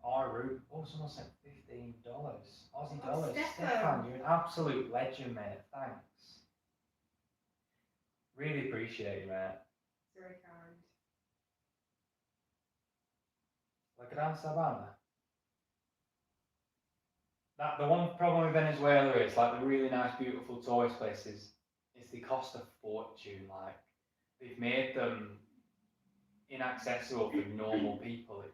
our route. Oh, someone sent $15. Aussie Oh, dollars. Stefan. Stefan, you're an absolute legend, mate. Thanks. Really appreciate you, mate. Very kind. La Gran Sabana. The one problem with Venezuela is, like, the really nice, beautiful tourist places, is they cost a fortune. Like, they've made them inaccessible for normal people.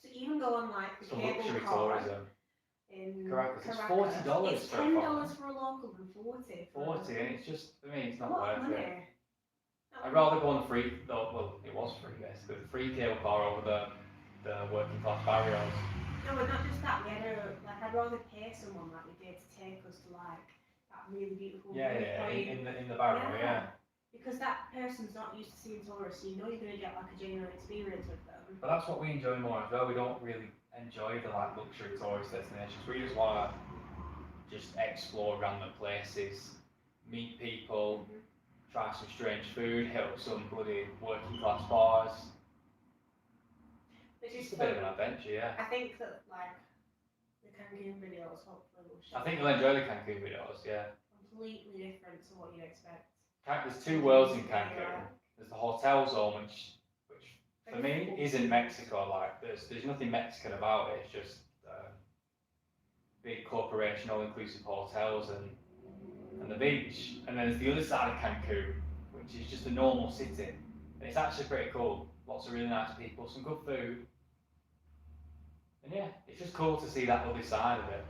So even go on like the It's for cable luxury car tourism. in Caracas, it's Caracas. $40 It's for a $10 car. for a local and 40 for 40, and it's just, I mean, it's a not lot of worth money. it. I'd rather go on the free, well, it was free basically, the free cable car over the working class barrios. No, but not just that. We had I'd rather pay someone like we did to take us to like that really beautiful In the barrio, yeah. Because that person's not used to seeing tourists, so you know you're going to get like a genuine experience with them. But that's what we enjoy more as well. We don't really enjoy the like luxury tourist destinations. We just want to just explore random places, meet people, try some strange food, hit up some bloody working class bars. Which It's is a bit of an adventure, yeah. I think that like the Cancun videos hopefully will show. I think you'll enjoy the Cancun videos, yeah. Completely different to what you expect. There's two worlds in Cancun. There's the hotel zone, which for me isn't Mexico. Like there's nothing Mexican about it. It's just big corporation, all-inclusive hotels and the beach. And then there's the other side of Cancun, which is just a normal city. And it's actually pretty cool. Lots of really nice people, some good food. And yeah, it's just cool to see that other side of it.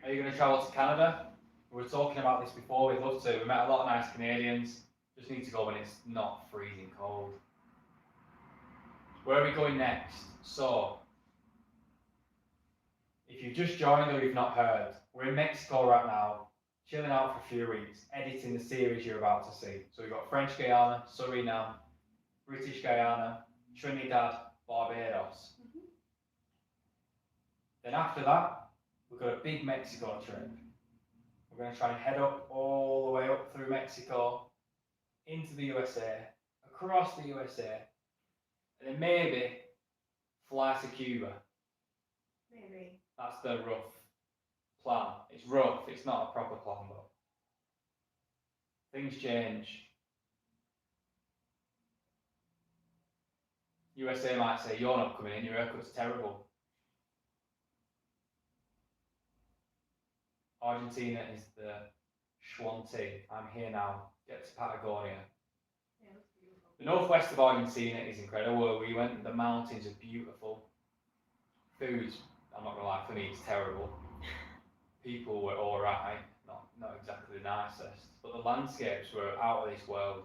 Are you going to travel to Canada? We were talking about this before, we'd love to. We met a lot of nice Canadians. Just need to go when it's not freezing cold. Where are we going next? So, if you've just joined or you've not heard, we're in Mexico right now, chilling out for a few weeks, editing the series you're about to see. So we've got French Guyana, Suriname, British Guyana, Trinidad, Barbados. Then after that, we've got a big Mexico trip. We're going to try and head up all the way up through Mexico, into the USA, across the USA, and then maybe fly to Cuba. Maybe. That's the rough plan. It's rough, it's not a proper plan, but things change. USA might say, you're not coming in, your haircut's terrible. Argentina is the Schwante. I'm here now. Get to Patagonia. Yeah, that's beautiful. The northwest of Argentina is incredible. Where we went, the mountains are beautiful. Food, I'm not gonna lie, for me it's terrible. People were alright, not exactly the nicest, but the landscapes were out of this world.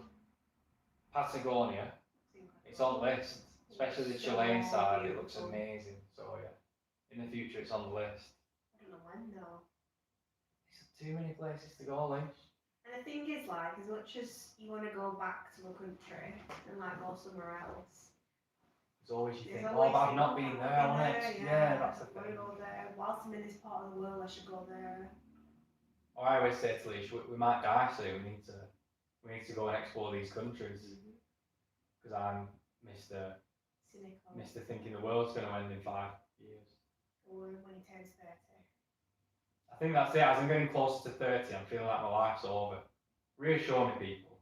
Patagonia, it's on the list, especially the Chilean side. It looks amazing. So yeah, in the future it's on the list. I don't know when though. Too many places to go, Lynch. And the thing is, like, as much as you want to go back to a country and like go somewhere else, There's always you there's think, always oh, but I've things not been there, I want to. Yeah, that's the I want to thing. go there. Whilst I'm in this part of the world, I should go there. Or I always say to Leash, we might die soon. We need to go and explore these countries because I'm Mr. Cynical. Mr. thinking the world's going to end in 5 years. Or when he turns 30. I think that's it. As I'm getting closer to 30, I'm feeling like my life's over. Reassure me, people.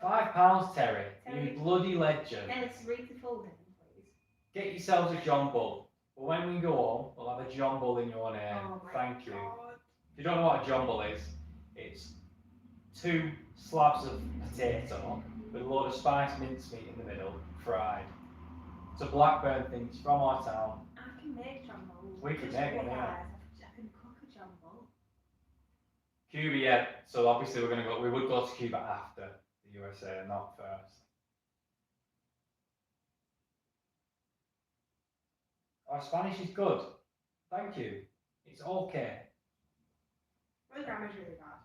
£5, Terry. You bloody legend. Let's read the full name, please. Get yourselves a John Bull. But when we go home, we'll have a John Bull in your name. Oh my Thank you. God. If you don't know what a John Bull is, it's 2 slabs of potato with a load of spiced mincemeat in the middle, fried. It's a Blackburn thing, it's from our town. I can make jumbo. We could make one, yeah. I can cook a jumbo. Cuba, yeah. So obviously we would go to Cuba after the USA, not first. Our Spanish is good. Thank you. It's okay. My grammar's really bad.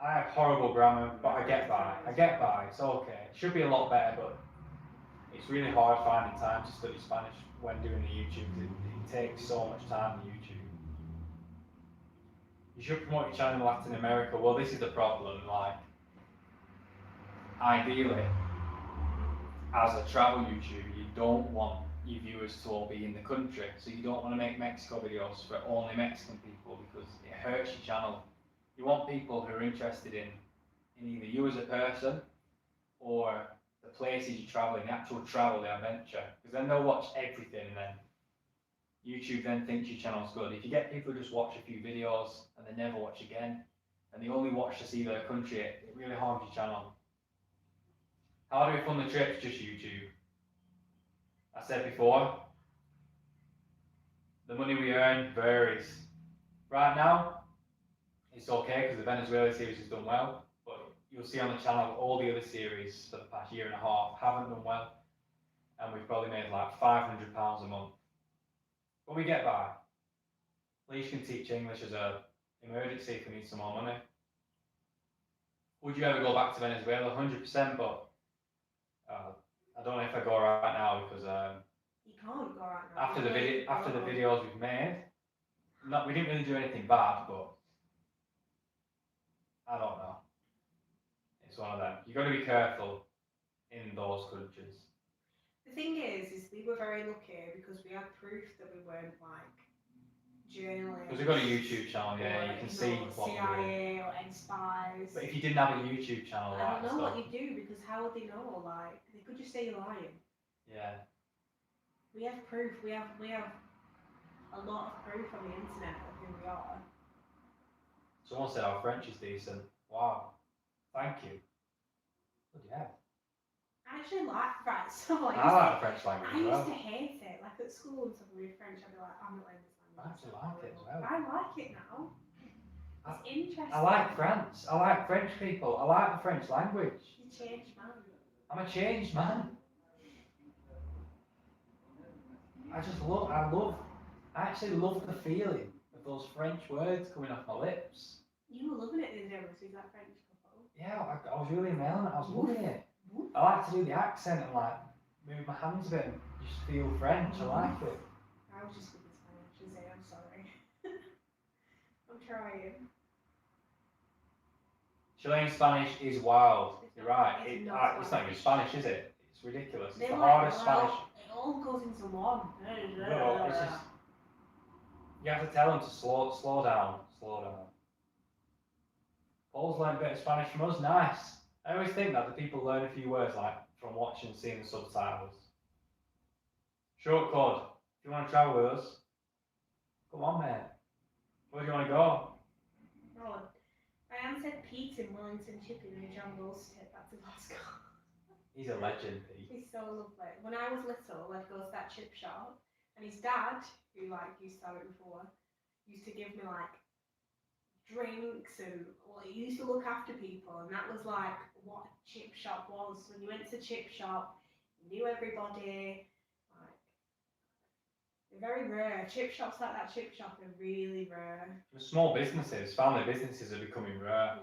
I have horrible grammar, but I get by. It's okay. It should be a lot better, but it's really hard finding time to study Spanish when doing the YouTube. It takes so much time on YouTube. You should promote your channel in Latin America. Well, this is the problem. Like, ideally, as a travel YouTuber, you don't want your viewers to all be in the country. So you don't want to make Mexico videos for only Mexican people because it hurts your channel. You want people who are interested in either you as a person or the places you travel in, the actual travel, the adventure. Because then they'll watch everything and then YouTube then thinks your channel's good. If you get people who just watch a few videos and they never watch again, and they only watch to see their country, it really harms your channel. How do we fund the trips? Just YouTube. I said before, the money we earn varies. Right now, it's okay because the Venezuela series has done well, but you'll see on the channel all the other series for the past year and a half haven't done well, and we've probably made like £500 a month. But we get by. At least you can teach English as an emergency if we need some more money. Would you ever go back to Venezuela? 100%, but I don't know if I go right now because you can't go right now. after the videos we've made, we didn't really do anything bad, but I don't know. It's one of them. You've got to be careful in those countries. The thing is we were very lucky because we had proof that we weren't like journalists. Because we've got a YouTube channel, yeah, you can see what we're doing. CIA or ex-spies. But if you didn't have a YouTube channel, I don't know what you do because how would they know? Like they could just say you're lying. Yeah. We have proof. We have a lot of proof on the internet of who we are. Someone said our French is decent. Wow. Thank you. Good, yeah. I actually like French. So I like the French language I as well. used to hate it. Like at school and stuff, we were French. I'd be like, I'm not learning this language. I actually like it as well. I like it now. It's interesting. I like France. I like French people. I like the French language. You changed, man. I'm a changed man. I actually love the feeling of those French words coming off my lips. You were loving it the other day, was that French couple? Yeah, I was really nailing it. I was loving it. I like to do the accent and like move my hands a bit and just feel French. I like it. I was just speaking Spanish and say I'm sorry. I'm trying. Chilean Spanish is wild. You're right. It's It's not even Spanish, is it? It's ridiculous. It's They're the like, hardest Spanish. It all goes into one. No, it's just, you have to tell them to slow down. Paul's learned a bit of Spanish from us. Nice. I always think that the people learn a few words like from watching and seeing the subtitles. Short code. If you want to travel with us, come on, mate. Where do you want to go? Oh, I said Pete in Wellington Chicken and John Rose to take back to Glasgow. He's a legend, Pete. He's so lovely. When I was little, I'd go to that chip shop, and his dad, who like used to have it before, used to give me like drinks and he used to look after people, and that was like what a chip shop was. When you went to chip shop, you knew everybody. Like they're very rare. Chip shops like that chip shop are really rare. Small businesses, family businesses are becoming rare.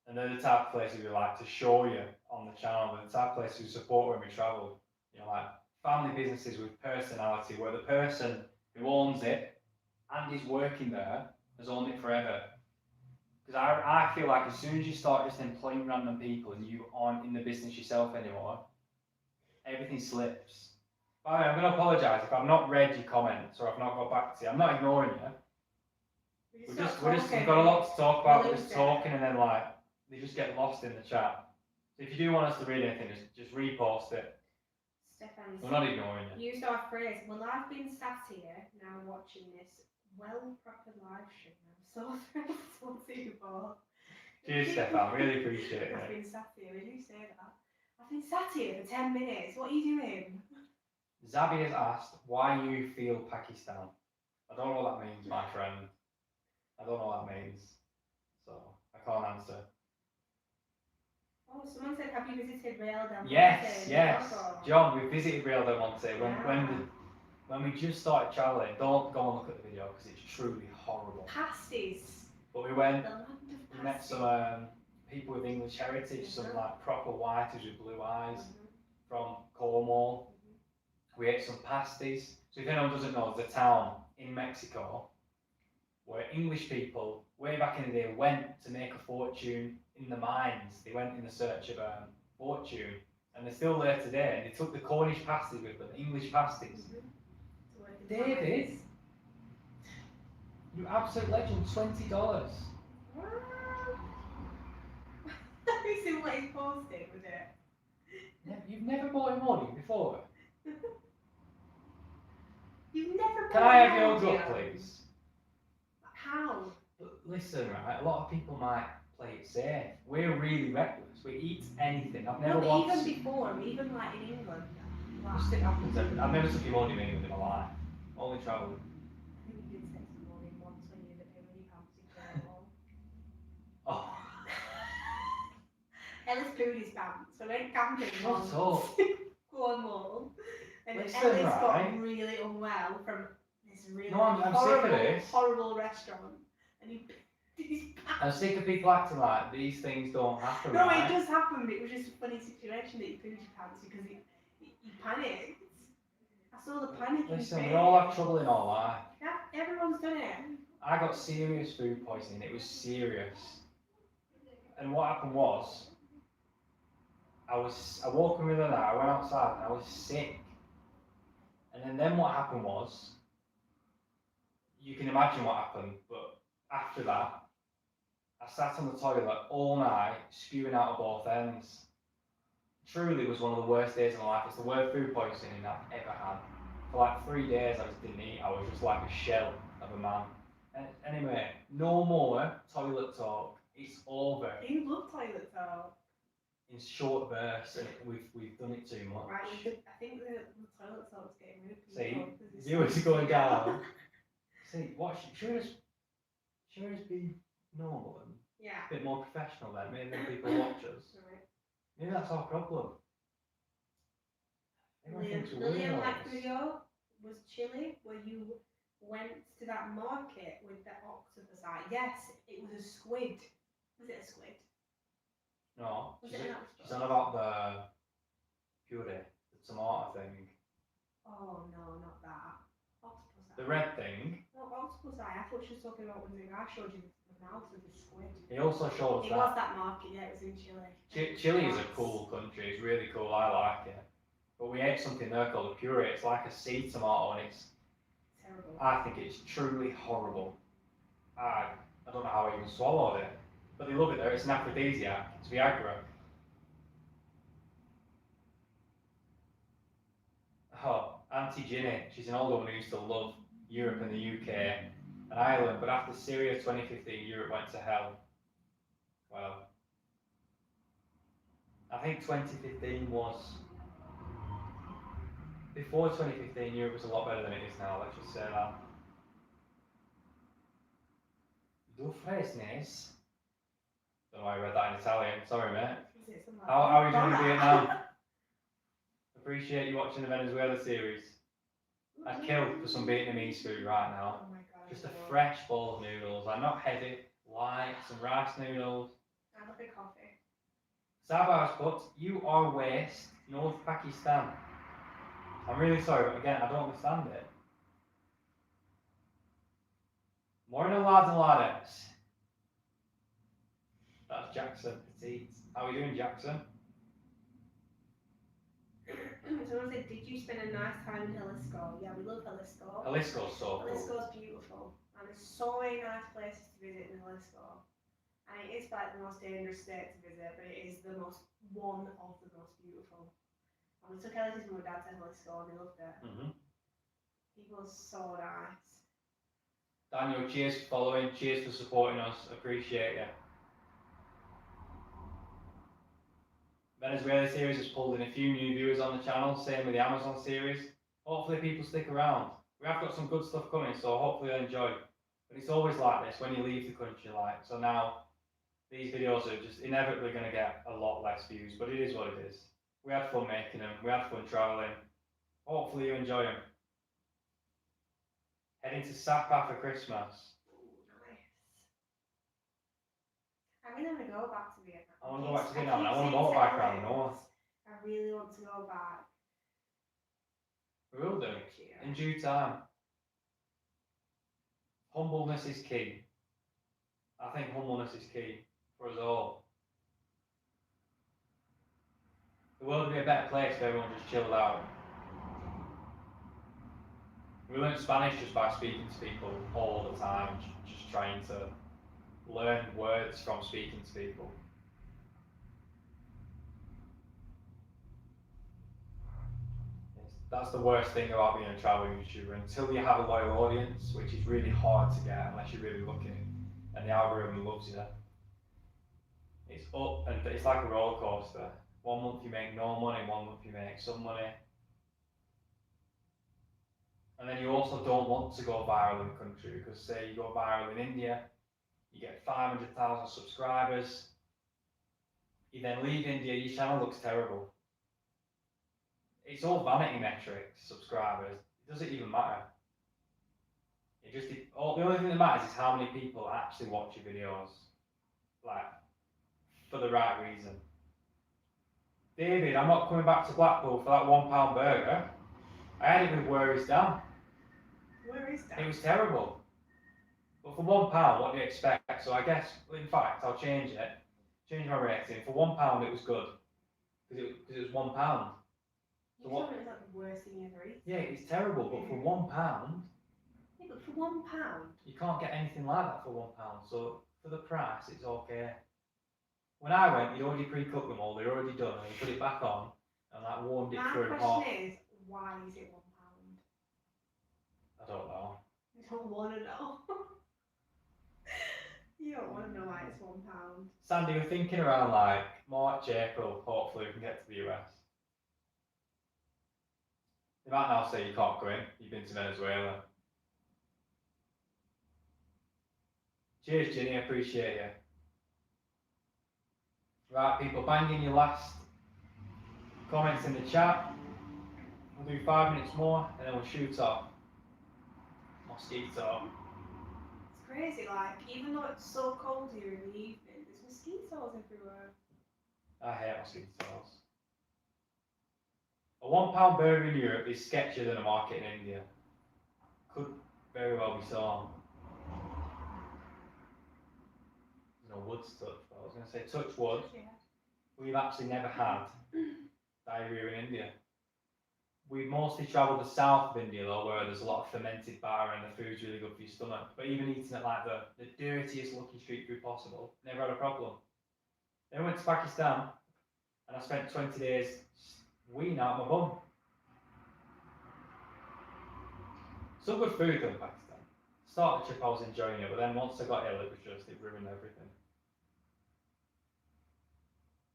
And they're the type of places we like to show you on the channel. They're the type of places we support when we travel. You know, like family businesses with personality, where the person who owns it and is working there has owned it forever. Because I feel like as soon as you start just employing random people and you aren't in the business yourself anymore, everything slips. By the way, I'm going to apologise if I've not read your comments or I've not got back to you. I'm not ignoring you. We've got a lot to talk about. We're just talking and then like they just get lost in the chat. So if you do want us to read anything, just repost it. Stefan, we're not ignoring you. Used our phrase, well, I've been sat here now watching this well-proper live stream. I'm so thrilled to see you both. Cheers, Stefan. Really appreciate it. I've been sat here. Did you say that? I've been sat here for 10 minutes. What are you doing? Zabi has asked why you feel Pakistan. I don't know what that means, my friend. I don't know what that means. So, I can't answer. Oh, someone said, have you visited Real Del Monte? Yes, yes. Morocco? John, we visited Real Del Monte Yeah. when we just started travelling. Don't go and look at the video because it's truly horrible. Pasties. But we went, The land of we met pasties. some people with English heritage, some like proper whites with blue eyes from Cornwall. We ate some pasties. So if anyone doesn't know, there's a town in Mexico where English people, way back in the day, went to make a fortune in the mines. They went in the search of a fortune, and they're still there today. And they took the Cornish pasties with them, English pasties. David, you absolute legend, $20. Every single what he's posted with it. You've never bought him money before? You've never. Can I have your drop, please? How? But listen, right, a lot of people might play it safe. We're really reckless. We eat anything. I've never No, once... but even before, even like in England. Like, Just it happens. I've never took you money in England in my life. Only travelling. I think you did say some money once when you did a penalty pants in Cornwall. Oh. Elliswriding pants. So I went camping Shut once. up. Cornwall. And Listen, Ellis right. got really unwell from this really No, I'm sick of horrible, this. horrible restaurant. And he picked his pants. I'm sick of people acting like these things don't happen. No, right? it does happen, but it was just a funny situation that he pooed your pants because he panicked. I saw the panic in his Listen, face. we all have trouble in our life. Yeah, everyone's done it. I got serious food poisoning. It was serious. And what happened was, I woke up in the middle of the night, I went outside and I was sick. And then what happened was, you can imagine what happened, but after that, I sat on the toilet all night, spewing out of both ends. Truly was one of the worst days of my life. It's the worst food poisoning I've ever had. For like 3 days I just didn't eat. I was just like a shell of a man. And anyway, no more toilet talk. It's over. You love toilet talk. In short bursts, and we've done it too much. Right, I think the toilet talk's getting rid of people. See, viewers are going down. See, what should us be normal and a bit more professional then? Maybe then people watch us. Right. Maybe that's our problem. Lillian liked the video was Chile, where you went to that market with the octopus eye. Yes, it was a squid. Was it a squid? No, Was she's, it an she's octopus? on about the puree, the tomato thing. Oh no, not that. Octopus eye. The red thing. No, octopus eye. I thought she was talking about when the guy showed you the mouth of the squid. He also showed us It was that market, yeah, it was in Chile. Chile is a cool country, it's really cool, I like it. But we ate something there called a puree, it's like a sea tomato and it's Terrible. I think it's truly horrible. I don't know how I even swallowed it. But they love it there, it's an aphrodisiac, it's Viagra. Oh, Auntie Ginny, she's an older one who used to love Europe and the UK and Ireland, but after Syria 2015, Europe went to hell. Well, I think 2015 was... Before 2015, Europe was a lot better than it is now, let's just say that. Du fresnes. Don't know why I read that in Italian, sorry mate. How are you doing in Vietnam? Appreciate you watching the Venezuela series. I'd kill for some Vietnamese food right now. Oh my god. Just a fresh bowl of noodles, like not heavy, light, some rice noodles. And a bit of coffee. Sabah's put, you are waste, North Pakistan. I'm really sorry, but again, I don't understand it. Morning lads and ladettes. That's Jackson Petite. How are you doing, Jackson? Someone said, did you spend a nice time in Jalisco? Yeah, we love Jalisco. Jalisco's so cool. Jalisco's beautiful. And there's so many nice places to visit in Jalisco. And it is like the most dangerous state to visit, but it is one of the most beautiful. And we took Ellis's mum and dad to Jalisco and they loved it. People are so nice. Daniel, cheers for following, cheers for supporting us, appreciate you. Venezuela series has pulled in a few new viewers on the channel, same with the Amazon series. Hopefully people stick around. We have got some good stuff coming, so hopefully you'll enjoy. But it's always like this when you leave the country, like, so now these videos are just inevitably going to get a lot less views, but it is what it is. We had fun making them, we had fun travelling. Hopefully you enjoy them. Heading to Sapa for Christmas. Nice. I'm gonna go back to Vietnam. I want to go back to Vietnam and I want to motorbike around the north. I really want to go back. We will do, next year. in due time. Humbleness is key. I think humbleness is key for us all. The world would be a better place if everyone just chilled out. We learn Spanish just by speaking to people all the time, just trying to learn words from speaking to people. That's the worst thing about being a travel YouTuber. Until you have a loyal audience, which is really hard to get unless you're really looking, and the algorithm loves you. It's up and it's like a roller coaster. 1 month you make no money, 1 month you make some money. And then you also don't want to go viral in the country because say you go viral in India, you get 500,000 subscribers, you then leave India, your channel looks terrible. It's all vanity metrics, subscribers, it doesn't even matter. The only thing that matters is how many people actually watch your videos, like, for the right reason. David, I'm not coming back to Blackpool for that £1 burger. I had it with Where Is Dan. Where is that? It was terrible. But for £1, what do you expect? So I guess, in fact, I'll change it. Change my rating. For £1, it was good. Because it was £1. You told me it was like the worst thing you ever eaten. Yeah, it's terrible, but for £1, yeah, but for £1, you can't get anything like that for £1. So for the price, it's okay. When I went, you'd already pre-cooked them all. They're already done, and you put it back on, and that warmed it through my hot. question is, why is it £1? I don't know. You don't want to know. You don't want to know why it's £1. Sandy, we're thinking around like March, April. Hopefully, we can get to the US. They might now say you can't go in. You've been to Venezuela. Cheers, Ginny. I appreciate you. Right, people, bang in your last comments in the chat. We'll do 5 minutes more and then we'll shoot off. Mosquito. It's crazy, like, even though it's so cold here in the evening, there's mosquitoes everywhere. I hate mosquitoes. A £1 burger in Europe is sketchier than a market in India. Could very well be so. No wood to touch, but I was going to say touch wood. Yeah. We've actually never had diarrhea in India. We've mostly travelled the south of India though, where there's a lot of fermented bar and the food's really good for your stomach. But even eating at like the dirtiest looking street food possible, never had a problem. Then I went to Pakistan and I spent 20 days weeing out my bum. Some good food though in Pakistan. Start the trip I was enjoying it, but then once I got ill it ruined everything.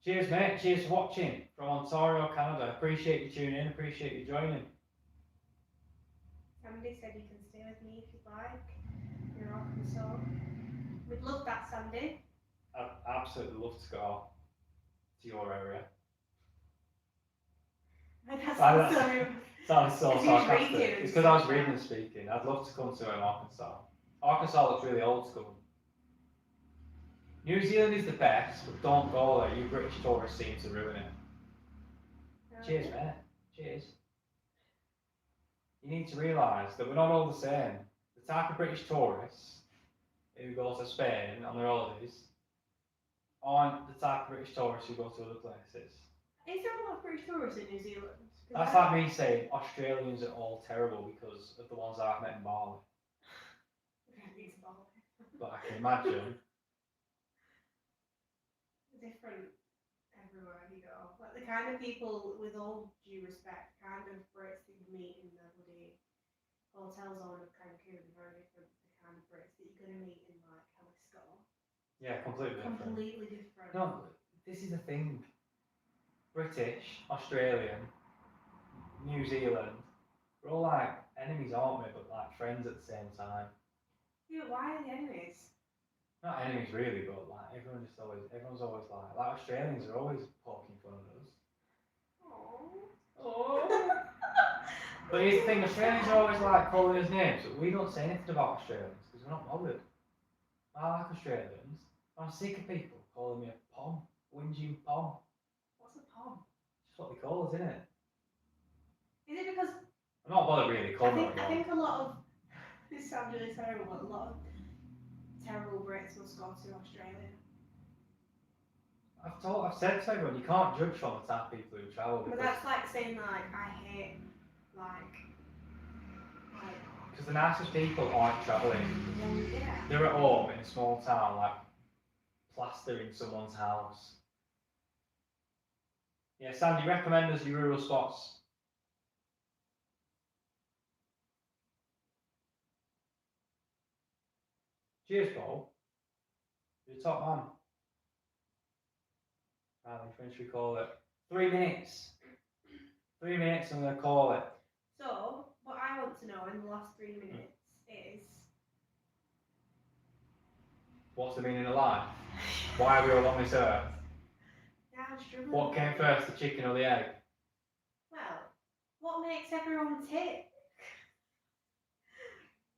Cheers mate, cheers for watching from Ontario, Canada. Appreciate you tuning in, appreciate you joining. Somebody said you can stay with me if you'd like. You're welcome, so. We'd love that, Sandy. I'd absolutely love to go to your area. Sounds so sarcastic. It's because I was reading and speaking. I'd love to come to Arkansas. Arkansas looks really old school. New Zealand is the best, but don't go there. You British tourists seem to ruin it. Cheers, mate. Cheers. You need to realise that we're not all the same. The type of British tourists who go to Spain on their holidays aren't the type of British tourists who go to other places. Is there a lot of British tourists in New Zealand? That's like me saying Australians are all terrible because of the ones I've met in Bali. But I can imagine. Different everywhere you go. Like the kind of people, with all due respect, kind of Brits that you meet in the bloody hotel zone of Cancun are very different to the kind of Brits that you're going to meet in like Jalisco. Yeah, completely different. Completely different. No, this is the thing. British, Australian, New Zealand, We're all like enemies, aren't we? But like friends at the same time. Yeah, why are the enemies? Not enemies really, but like everyone's always like Australians are always poking fun at us. Oh. But here's the thing, Australians are always like calling us names, but we don't say anything about Australians because we're not bothered. I like Australians. I'm sick of people calling me a pom, whinging pom. What's a pom? It's what they call us, isn't it? Is it because I'm not bothered really calling I them. think a lot of this sounds really terrible, but a lot of terrible Brits must go to Australia. I've said to everyone, you can't judge from the type of people who travel. But that's like saying like I hate because the nicest people aren't travelling. yeah. They're at home in a small town, like plastering someone's house. Yeah, Sandy, recommend us your rural spots. Cheers, Paul. You're the top man. Right, when should we call it? 3 minutes. 3 minutes, I'm going to call it. So, what I want to know in the last 3 minutes is... What's the meaning of life? Why are we all on this earth? Yeah, I'm struggling. What came first, the chicken or the egg? Well, what makes everyone tick?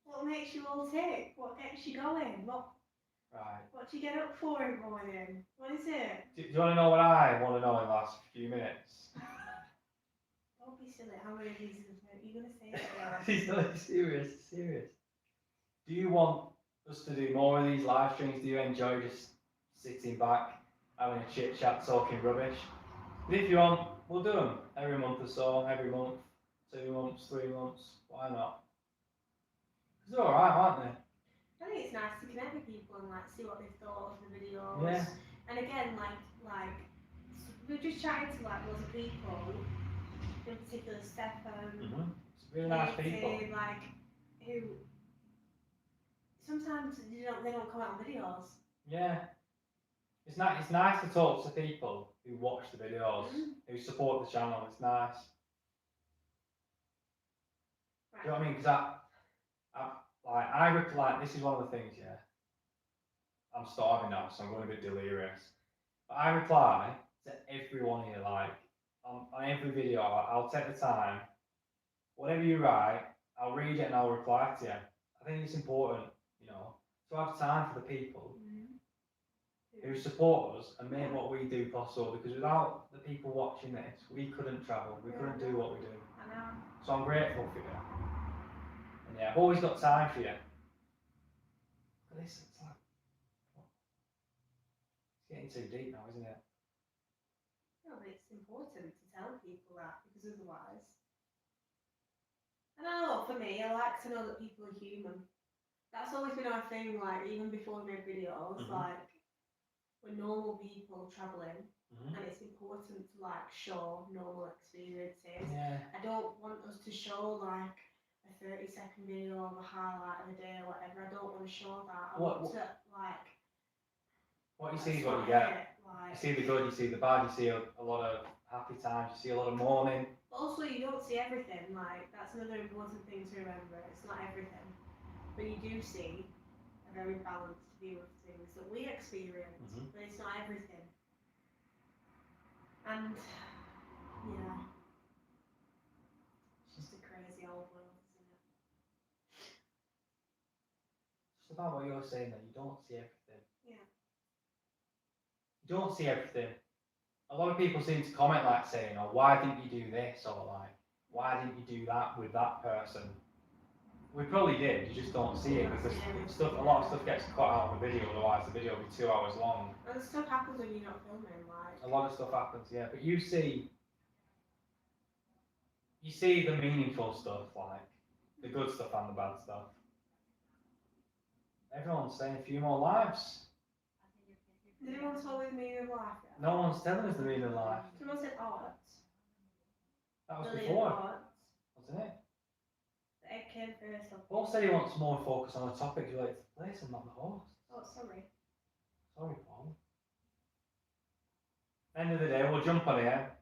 What makes you all tick? What gets you going? What do you get up for in the morning? What is it? Do you want to know what I want to know in the last few minutes? Don't be silly. How many of these are you going to say that? He's not serious. Do you want us to do more of these live streams? Do you enjoy just sitting back, having a chit chat, talking rubbish? But if you want, we'll do them every month or so, every month, 2 months, 3 months. Why not? Because they're alright, aren't they? I think it's nice to connect with people and like see what they thought of the videos. Yeah. And again, like we were just chatting to like loads of people, in particular Stefan. It's really nice people. Like who sometimes they don't come out on videos. Yeah. It's nice to talk to people who watch the videos, who support the channel. It's nice. Right. Do you know what I mean? Because I this is one of the things, yeah. I'm starving now, so I'm going a bit delirious. But I reply to everyone here, like, on every video, I'll take the time. Whatever you write, I'll read it and I'll reply to you. I think it's important, you know, to have time for the people who support us and make what we do possible, because without the people watching this, we couldn't travel, we couldn't do what we do. I know. So I'm grateful for you. And yeah, I've always got time for you. Look at this, it's like, it's getting too deep now, isn't it? No, but it's important to tell people that, because otherwise... And I know, for me, I like to know that people are human. That's always been our thing, like, even before we made videos, like, we're normal people travelling, and it's important to, like, show normal experiences. Yeah. I don't want us to show, like, a 30-second video of a highlight of a day or whatever. I don't want to show that. I want to, like... What you see is what you get. You see the good, you see the bad, you see a lot of happy times, you see a lot of mourning. But also, you don't see everything. Like, that's another important thing to remember. It's not everything. But you do see a very balanced view of things that we experience, but it's not everything. And, yeah. It's just a crazy old world, isn't it? It's about what you're saying, that you don't see everything. Yeah. You don't see everything. A lot of people seem to comment like saying, oh, why didn't you do this? Or like, why didn't you do that with that person? We probably did, you just don't see it, because a lot of stuff gets cut out of the video, otherwise the video will be 2 hours long. And stuff happens when you're not filming, like... A lot of stuff happens, yeah, but you see the meaningful stuff, like the good stuff and the bad stuff. Everyone's saying a few more lives. Did anyone tell me the meaning of life yet? No one's telling us the meaning of life. Someone said art. That was Brilliant before, art. wasn't it? The egg came first. Paul said he wants more focus on the topics related to the place and not the host. Oh, sorry. Sorry, Paul. End of the day, we'll jump on here.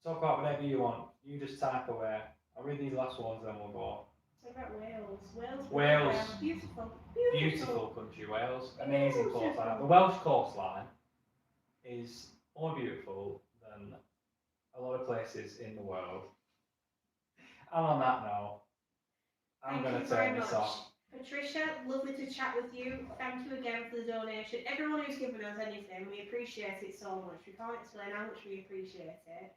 Talk about whatever you want. You just type away. I'll read these last ones, then we'll go. What about Wales? Wales. Beautiful. Beautiful country, Wales. Amazing coastline. The Welsh coastline is more beautiful than a lot of places in the world. And on that note, I'm going to turn this off. Patricia, lovely to chat with you. Thank you again for the donation. Everyone who's given us anything, we appreciate it so much. We can't explain how much we appreciate it.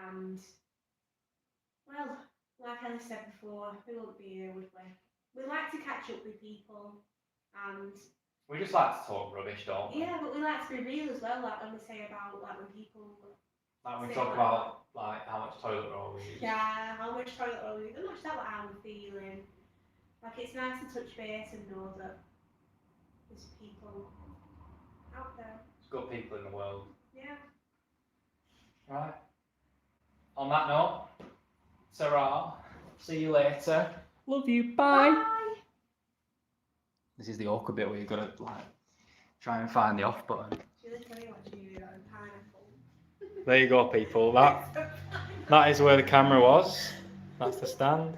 And, well, like I said before, we wouldn't be here, would we? We like to catch up with people, and we just like to talk rubbish, don't we? Yeah, but we like to be real as well. Like when we say about when people. Like when we talk about how much toilet roll we use. Yeah, how much toilet roll we use. Not much that, but how we're feeling. Like it's nice to touch base and know that there's people out there. There's good people in the world. Yeah. Right. On that note, Sarah, see you later. Love you. Bye. Bye. This is the awkward bit where you've got to try and find the off button. There you go, people. That is where the camera was. That's the stand.